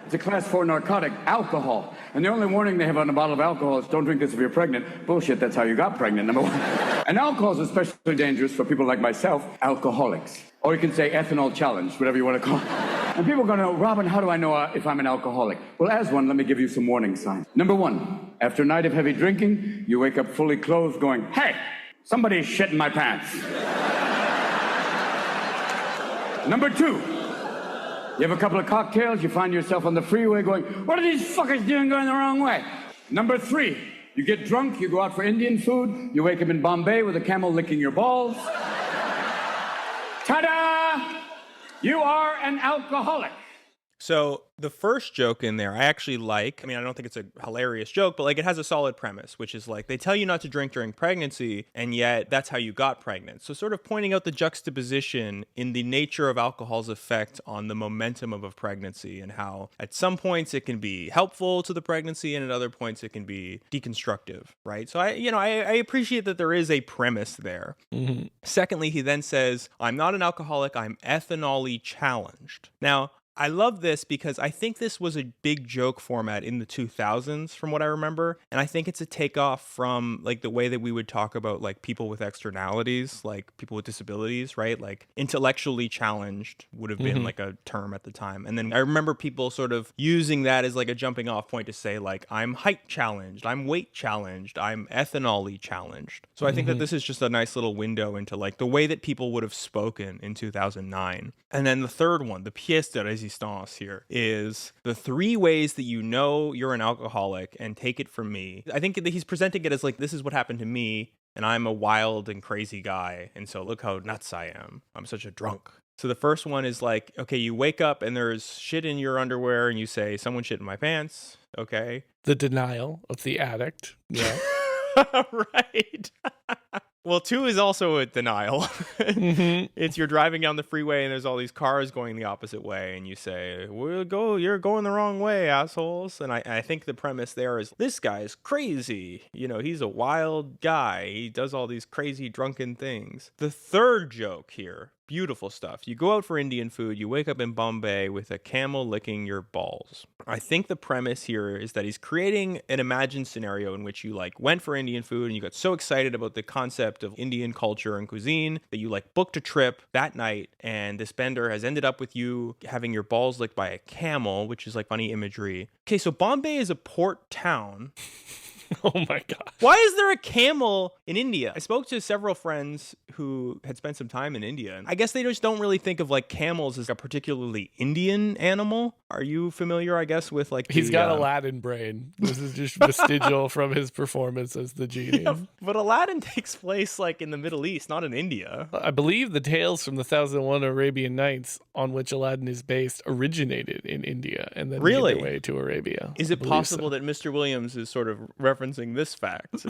It's a class 4 narcotic, alcohol. And the only warning they have on a bottle of alcohol is don't drink this if you're pregnant. Bullshit, that's how you got pregnant, number one. And alcohol is especially dangerous for people like myself, alcoholics. Or you can say ethanol challenge, whatever you want to call it. And people are going to know, Robin, how do I know if I'm an alcoholic? Well, as one, let me give you some warning signs. Number 1, after a night of heavy drinking, you wake up fully clothed going, hey, somebody's shitting my pants. Number 2, you have a couple of cocktails, you find yourself on the freeway going, what are these fuckers doing going the wrong way? Number 3, you get drunk, you go out for Indian food, you wake up in Bombay with a camel licking your balls. Ta-da! You are an alcoholic. So the first joke in there I actually like. I mean, I don't think it's a hilarious joke, but like it has a solid premise, which is like they tell you not to drink during pregnancy, and yet that's how you got pregnant. So sort of pointing out the juxtaposition in the nature of alcohol's effect on the momentum of a pregnancy, and how at some points it can be helpful to the pregnancy and at other points it can be deconstructive, right? So I appreciate that there is a premise there. Mm-hmm. Secondly, he then says, I'm not an alcoholic, I'm ethanolly challenged. Now, I love this because I think this was a big joke format in the 2000s from what I remember. And I think it's a takeoff from like the way that we would talk about like people with externalities, like people with disabilities, right? Like intellectually challenged would have been like a term at the time. And then I remember people sort of using that as like a jumping off point to say like, I'm height challenged, I'm weight challenged, I'm ethanolly challenged. So I think that this is just a nice little window into like the way that people would have spoken in 2009. And then the third one, the pièce de résistance here, is the 3 ways that you know you're an alcoholic, and take it from me. I think that he's presenting it as like, this is what happened to me, and I'm a wild and crazy guy, and so look how nuts I am. I'm such a drunk. So the first one is like, okay, you wake up and there's shit in your underwear, and you say, someone shit in my pants. Okay. The denial of the addict. Yeah. Right. Well, 2 is also a denial. It's you're driving down the freeway and there's all these cars going the opposite way, and you say, you're going the wrong way, assholes. And I think the premise there is this guy is crazy. You know, he's a wild guy. He does all these crazy drunken things. The third joke here, beautiful stuff. You go out for Indian food, you wake up in Bombay with a camel licking your balls. I think the premise here is that he's creating an imagined scenario in which you like went for Indian food and you got so excited about the concept of Indian culture and cuisine that you like booked a trip that night, and this bender has ended up with you having your balls licked by a camel, which is like funny imagery. Okay, so Bombay is a port town. Oh my God. Why is there a camel in India? I spoke to several friends who had spent some time in India, and I guess they just don't really think of like camels as a particularly Indian animal. Are you familiar, I guess, with like He's got Aladdin brain. This is just vestigial from his performance as the genie. Yeah, but Aladdin takes place like in the Middle East, not in India. I believe the tales from the 1001 Arabian Nights on which Aladdin is based originated in India and then made their way to Arabia. Is it possible that Mr. Williams is sort of referencing this fact?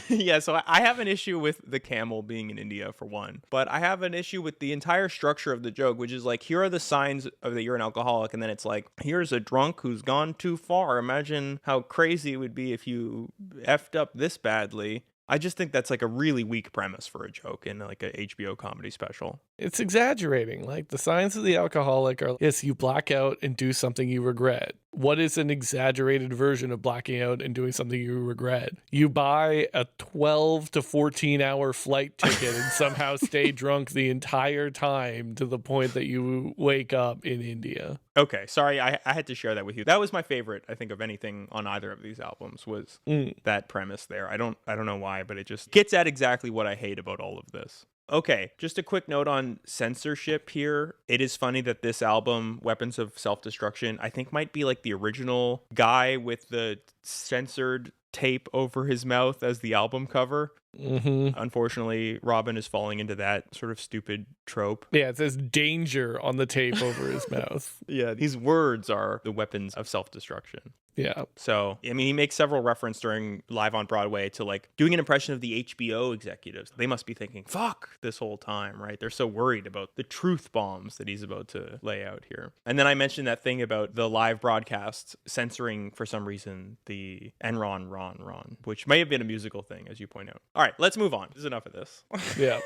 Yeah, so I have an issue with the camel being in India, for one. But I have an issue with the entire structure of the joke, which is like, here are the signs of that you're an alcoholic, and then it's like, here's a drunk who's gone too far. Imagine how crazy it would be if you effed up this badly. I just think that's like a really weak premise for a joke in like a HBO comedy special. It's exaggerating. Like the signs of the alcoholic are, yes, you black out and do something you regret. What is an exaggerated version of blacking out and doing something you regret? You buy a 12 to 14 hour flight ticket and somehow stay drunk the entire time to the point that you wake up in India. Okay, sorry, I had to share that with you. That was my favorite, I think, of anything on either of these albums was that premise there. I don't know why, but it just gets at exactly what I hate about all of this. Okay, just a quick note on censorship here. It is funny that this album, Weapons of Self-Destruction, I think might be like the original guy with the censored tape over his mouth as the album cover. Unfortunately, Robin is falling into that sort of stupid trope. Yeah, it says danger on the tape over his mouth. Yeah, these words are the weapons of self-destruction. Yeah. So, I mean, he makes several references during Live on Broadway to like doing an impression of the HBO executives. They must be thinking, fuck, this whole time, right? They're so worried about the truth bombs that he's about to lay out here. And then I mentioned that thing about the live broadcast censoring, for some reason, the Enron, Ron, which may have been a musical thing, as you point out. All right, let's move on. This is enough of this. Yeah.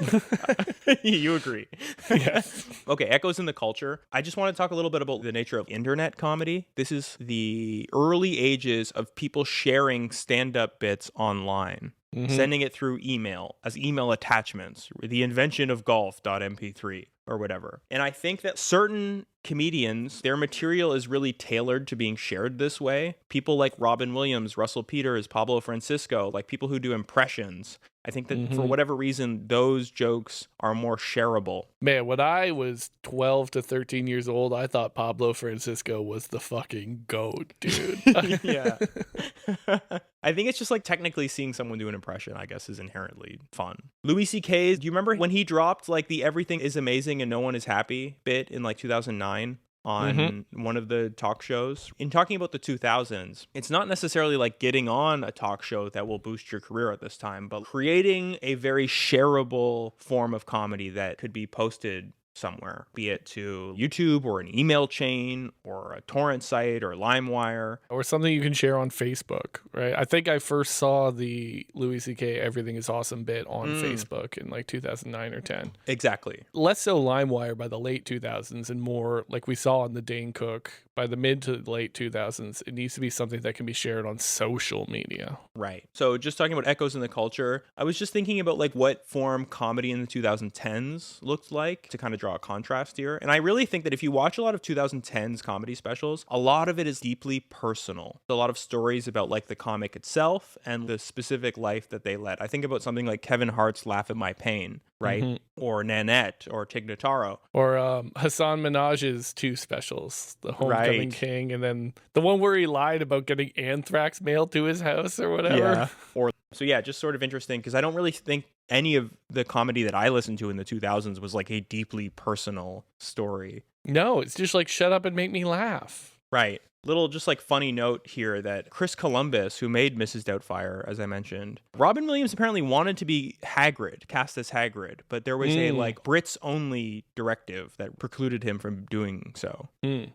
You agree. Yes. Okay, echoes in the culture. I just want to talk a little bit about the nature of internet comedy. This is the early ages of people sharing stand-up bits online, sending it through email as email attachments, the invention of golf.mp3 or whatever. And I think that certain comedians, their material is really tailored to being shared this way. People like Robin Williams, Russell Peters, Pablo Francisco, like people who do impressions. I think that for whatever reason, those jokes are more shareable. Man, when I was 12 to 13 years old, I thought Pablo Francisco was the fucking GOAT, dude. Yeah. I think it's just like technically seeing someone do an impression, I guess, is inherently fun. Louis C.K., do you remember when he dropped like the everything is amazing doing a No One Is Happy bit in like 2009 on one of the talk shows. In talking about the 2000s, it's not necessarily like getting on a talk show that will boost your career at this time, but creating a very shareable form of comedy that could be posted somewhere, be it to YouTube or an email chain or a torrent site or LimeWire. Or something you can share on Facebook, right? I think I first saw the Louis C.K. Everything is Awesome bit on Facebook in like 2009 or 10. Exactly. Less so LimeWire by the late 2000s and more like we saw in the Dane Cook by the mid to late 2000s. It needs to be something that can be shared on social media. Right. So just talking about echoes in the culture, I was just thinking about like what form comedy in the 2010s looked like to kind of draw a contrast here. And I really think that if you watch a lot of 2010s comedy specials, a lot of it is deeply personal. A lot of stories about like the comic itself and the specific life that they led. I think about something like Kevin Hart's Laugh at My Pain, right? Or Nanette or Tig Notaro. Or Hassan Minaj's two specials, The Homecoming King, and then the one where he lied about getting anthrax mailed to his house or whatever. Yeah. Just sort of interesting because I don't really think any of the comedy that I listened to in the 2000s was like a deeply personal story. No, it's just like, shut up and make me laugh. Right. Little just like funny note here that Chris Columbus, who made Mrs. Doubtfire, as I mentioned, Robin Williams apparently wanted to be Hagrid, cast as Hagrid, but there was a like Brits only directive that precluded him from doing so.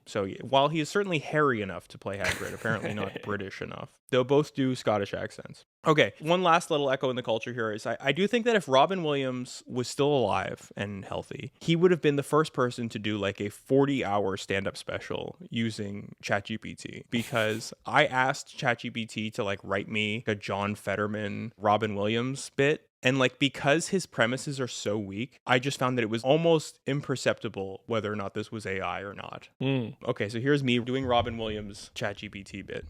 So while he is certainly hairy enough to play Hagrid, apparently not British enough. They'll both do Scottish accents. Okay, one last little echo in the culture here is I do think that if Robin Williams was still alive and healthy, he would have been the first person to do like a 40-hour stand-up special using ChatGPT, because I asked ChatGPT to like write me a John Fetterman, Robin Williams bit. And like, because his premises are so weak, I just found that it was almost imperceptible whether or not this was AI or not. Okay, so here's me doing Robin Williams' ChatGPT bit.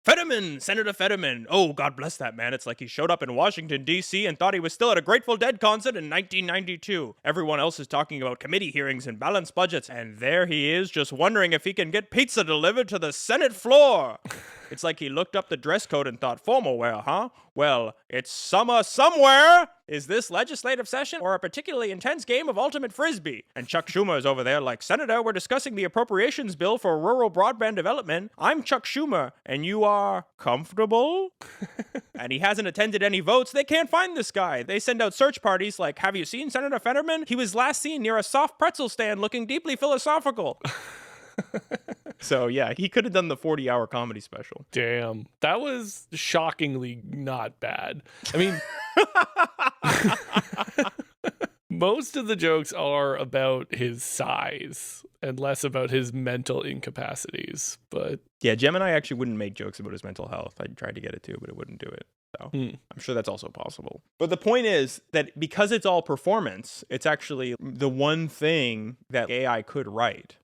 Fetterman, Senator Fetterman. Oh, God bless that man. It's like he showed up in Washington, D.C. and thought he was still at a Grateful Dead concert in 1992. Everyone else is talking about committee hearings and balanced budgets, and there he is just wondering if he can get pizza delivered to the Senate floor. It's like he looked up the dress code and thought, formal wear, huh? Well, it's summer somewhere. Is this legislative session or a particularly intense game of ultimate frisbee? And Chuck Schumer is over there like, Senator, we're discussing the appropriations bill for rural broadband development. I'm Chuck Schumer, and you are comfortable? And he hasn't attended any votes. They can't find this guy. They send out search parties like, have you seen Senator Fetterman? He was last seen near a soft pretzel stand looking deeply philosophical. So yeah, he could have done the 40-hour comedy special. Damn, that was shockingly not bad. I mean, most of the jokes are about his size and less about his mental incapacities. But yeah, Gemini actually wouldn't make jokes about his mental health. I tried to get it to, but it wouldn't do it. So I'm sure that's also possible. But the point is that because it's all performance, it's actually the one thing that AI could write.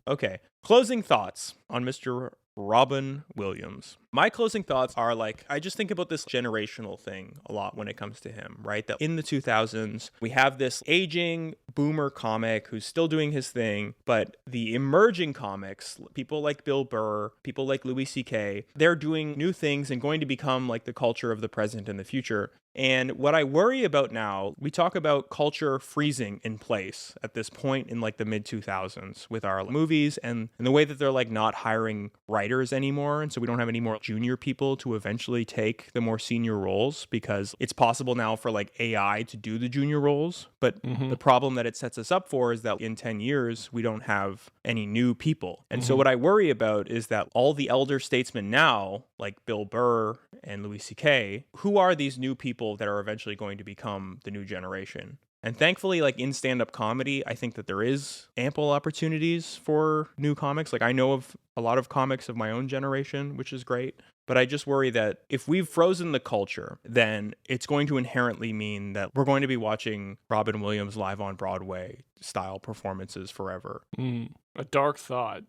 Okay, closing thoughts on Mr. Robin Williams. My closing thoughts are like, I just think about this generational thing a lot when it comes to him, right? That in the 2000s, we have this aging boomer comic who's still doing his thing, but the emerging comics, people like Bill Burr, people like Louis C.K., they're doing new things and going to become like the culture of the present and the future. And what I worry about now, we talk about culture freezing in place at this point in like the mid 2000s with our movies and the way that they're like not hiring writers anymore. And so we don't have any more junior people to eventually take the more senior roles because it's possible now for like AI to do the junior roles. But the problem that it sets us up for is that in 10 years, we don't have any new people. And so what I worry about is that all the elder statesmen now, like Bill Burr and Louis C.K., who are these new people that are eventually going to become the new generation? And thankfully, like in stand-up comedy, I think that there is ample opportunities for new comics. Like I know of a lot of comics of my own generation, which is great. But I just worry that if we've frozen the culture, then it's going to inherently mean that we're going to be watching Robin Williams live on Broadway style performances forever. A dark thought.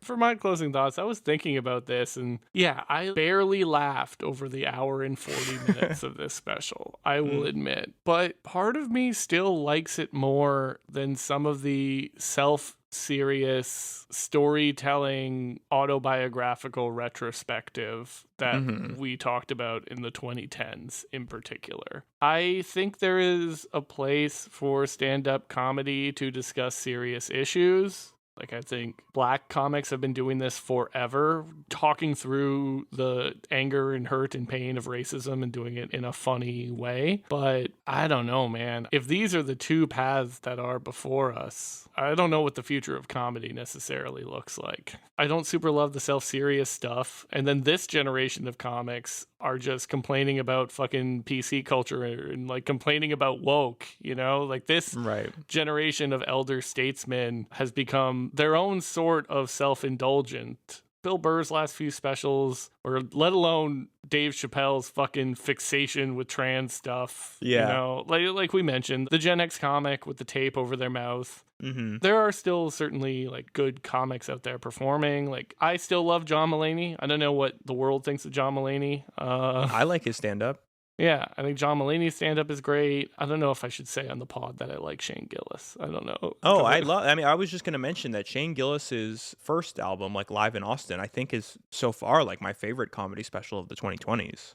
For my closing thoughts, I was thinking about this, and yeah, I barely laughed over the hour and 40 minutes of this special, I will admit. But part of me still likes it more than some of the self-serious storytelling autobiographical retrospective that we talked about in the 2010s in particular. I think there is a place for stand-up comedy to discuss serious issues. Like, I think Black comics have been doing this forever, talking through the anger and hurt and pain of racism and doing it in a funny way. But I don't know, man. If these are the two paths that are before us, I don't know what the future of comedy necessarily looks like. I don't super love the self-serious stuff. And then this generation of comics are just complaining about fucking PC culture and like complaining about woke, you know? Like this generation of elder statesmen has become their own sort of self-indulgent. Bill Burr's last few specials, or let alone Dave Chappelle's fucking fixation with trans stuff. Yeah. You know, like we mentioned, the Gen X comic with the tape over their mouth. There are still certainly like good comics out there performing. Like, I still love John Mulaney. I don't know what the world thinks of John Mulaney. I like his stand-up. Yeah, I think John Mulaney's stand-up is great. I don't know if I should say on the pod that I like Shane Gillis. I don't know. Oh, I was just going to mention that Shane Gillis's first album, like Live in Austin, I think is so far like my favorite comedy special of the 2020s.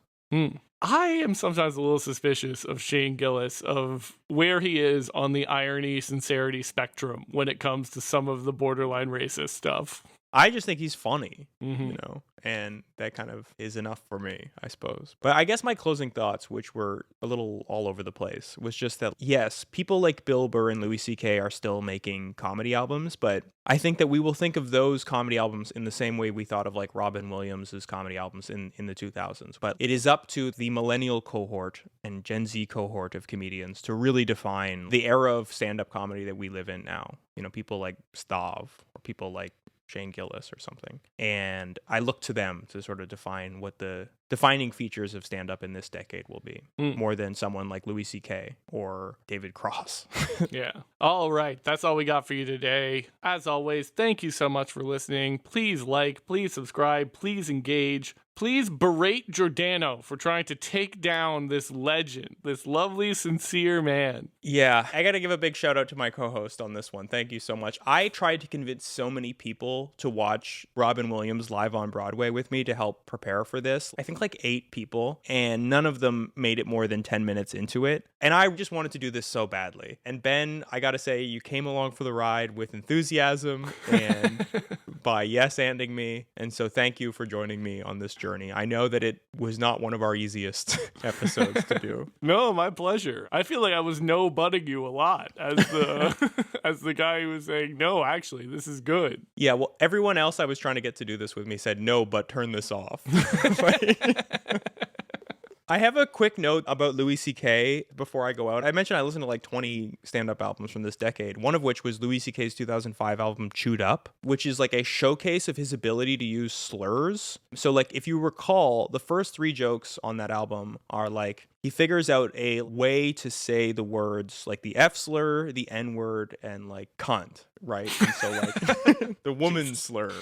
I am sometimes a little suspicious of Shane Gillis, of where he is on the irony sincerity spectrum when it comes to some of the borderline racist stuff. I just think he's funny, you know, and that kind of is enough for me, I suppose. But I guess my closing thoughts, which were a little all over the place, was just that, yes, people like Bill Burr and Louis C.K. are still making comedy albums, but I think that we will think of those comedy albums in the same way we thought of like Robin Williams' comedy albums in the 2000s. But it is up to the millennial cohort and Gen Z cohort of comedians to really define the era of stand-up comedy that we live in now. You know, people like Stav or people like Shane Gillis or something. And I look to them to sort of define what the defining features of stand-up in this decade will be, more than someone like Louis C.K. or David Cross. Yeah. All right. That's all we got for you today. As always, thank you so much for listening. Please like, please subscribe, please engage. Please berate Giordano for trying to take down this legend, this lovely, sincere man. Yeah, I got to give a big shout out to my co-host on this one. Thank you so much. I tried to convince so many people to watch Robin Williams live on Broadway with me to help prepare for this. I think like 8 people, and none of them made it more than 10 minutes into it. And I just wanted to do this so badly. And Ben, I got to say, you came along for the ride with enthusiasm and by yes-anding me. And so thank you for joining me on this journey. I know that it was not one of our easiest episodes to do. No, my pleasure. I feel like I was no-butting you a lot as the as the guy who was saying, no, actually, this is good. Yeah, well, everyone else I was trying to get to do this with me said, no, but turn this off. I have a quick note about Louis C.K. before I go out. I mentioned I listened to like 20 stand-up albums from this decade, one of which was Louis C.K.'s 2005 album Chewed Up, which is like a showcase of his ability to use slurs. So like if you recall, the first 3 jokes on that album are like, he figures out a way to say the words like the F slur, the N word, and like cunt, right? And so like the woman slur.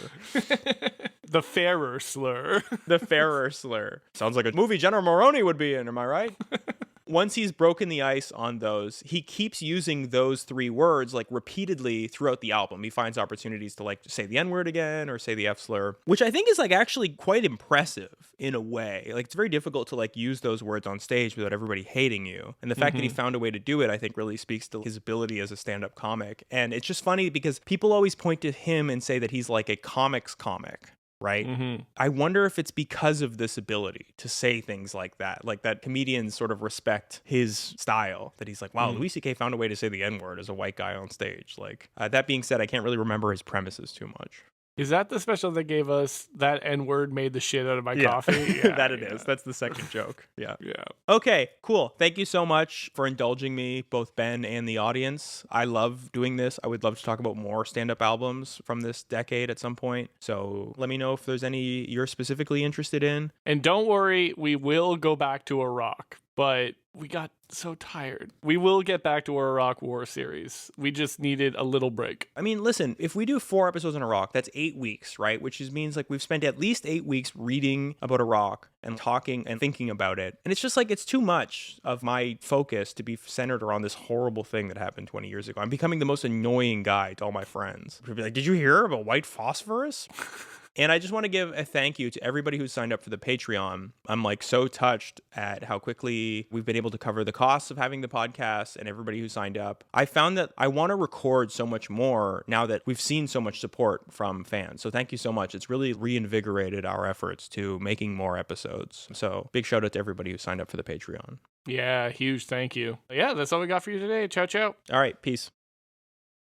The fairer slur. The fairer slur. Sounds like a movie Jenna Maroney would be in, am I right? Once he's broken the ice on those, he keeps using those 3 words like repeatedly throughout the album. He finds opportunities to like say the N-word again or say the F slur, which I think is like actually quite impressive in a way. Like it's very difficult to like use those words on stage without everybody hating you. And the fact that he found a way to do it, I think really speaks to his ability as a stand-up comic. And it's just funny because people always point to him and say that he's like a comics comic. Right? I wonder if it's because of this ability to say things like that comedians sort of respect his style, that he's like, wow, Louis C.K. found a way to say the N-word as a white guy on stage. Like, that being said, I can't really remember his premises too much. Is that the special that gave us that N-word made the shit out of my coffee? Yeah, that it is. That's the second joke. Yeah. Yeah. Okay, cool. Thank you so much for indulging me, both Ben and the audience. I love doing this. I would love to talk about more stand-up albums from this decade at some point. So let me know if there's any you're specifically interested in. And don't worry, we will go back to a rock. But We got so tired. We will get back to our Iraq War series. We just needed a little break. I mean, listen, if we do 4 episodes on Iraq, that's 8 weeks, right? Which means like we've spent at least 8 weeks reading about Iraq and talking and thinking about it. And it's just like, it's too much of my focus to be centered around this horrible thing that happened 20 years ago. I'm becoming the most annoying guy to all my friends. They'll be like, did you hear about white phosphorus? And I just want to give a thank you to everybody who signed up for the Patreon. I'm like so touched at how quickly we've been able to cover the costs of having the podcast and everybody who signed up. I found that I want to record so much more now that we've seen so much support from fans. So thank you so much. It's really reinvigorated our efforts to making more episodes. So big shout out to everybody who signed up for the Patreon. Yeah, huge thank you. Yeah, that's all we got for you today. Ciao, ciao. All right, peace.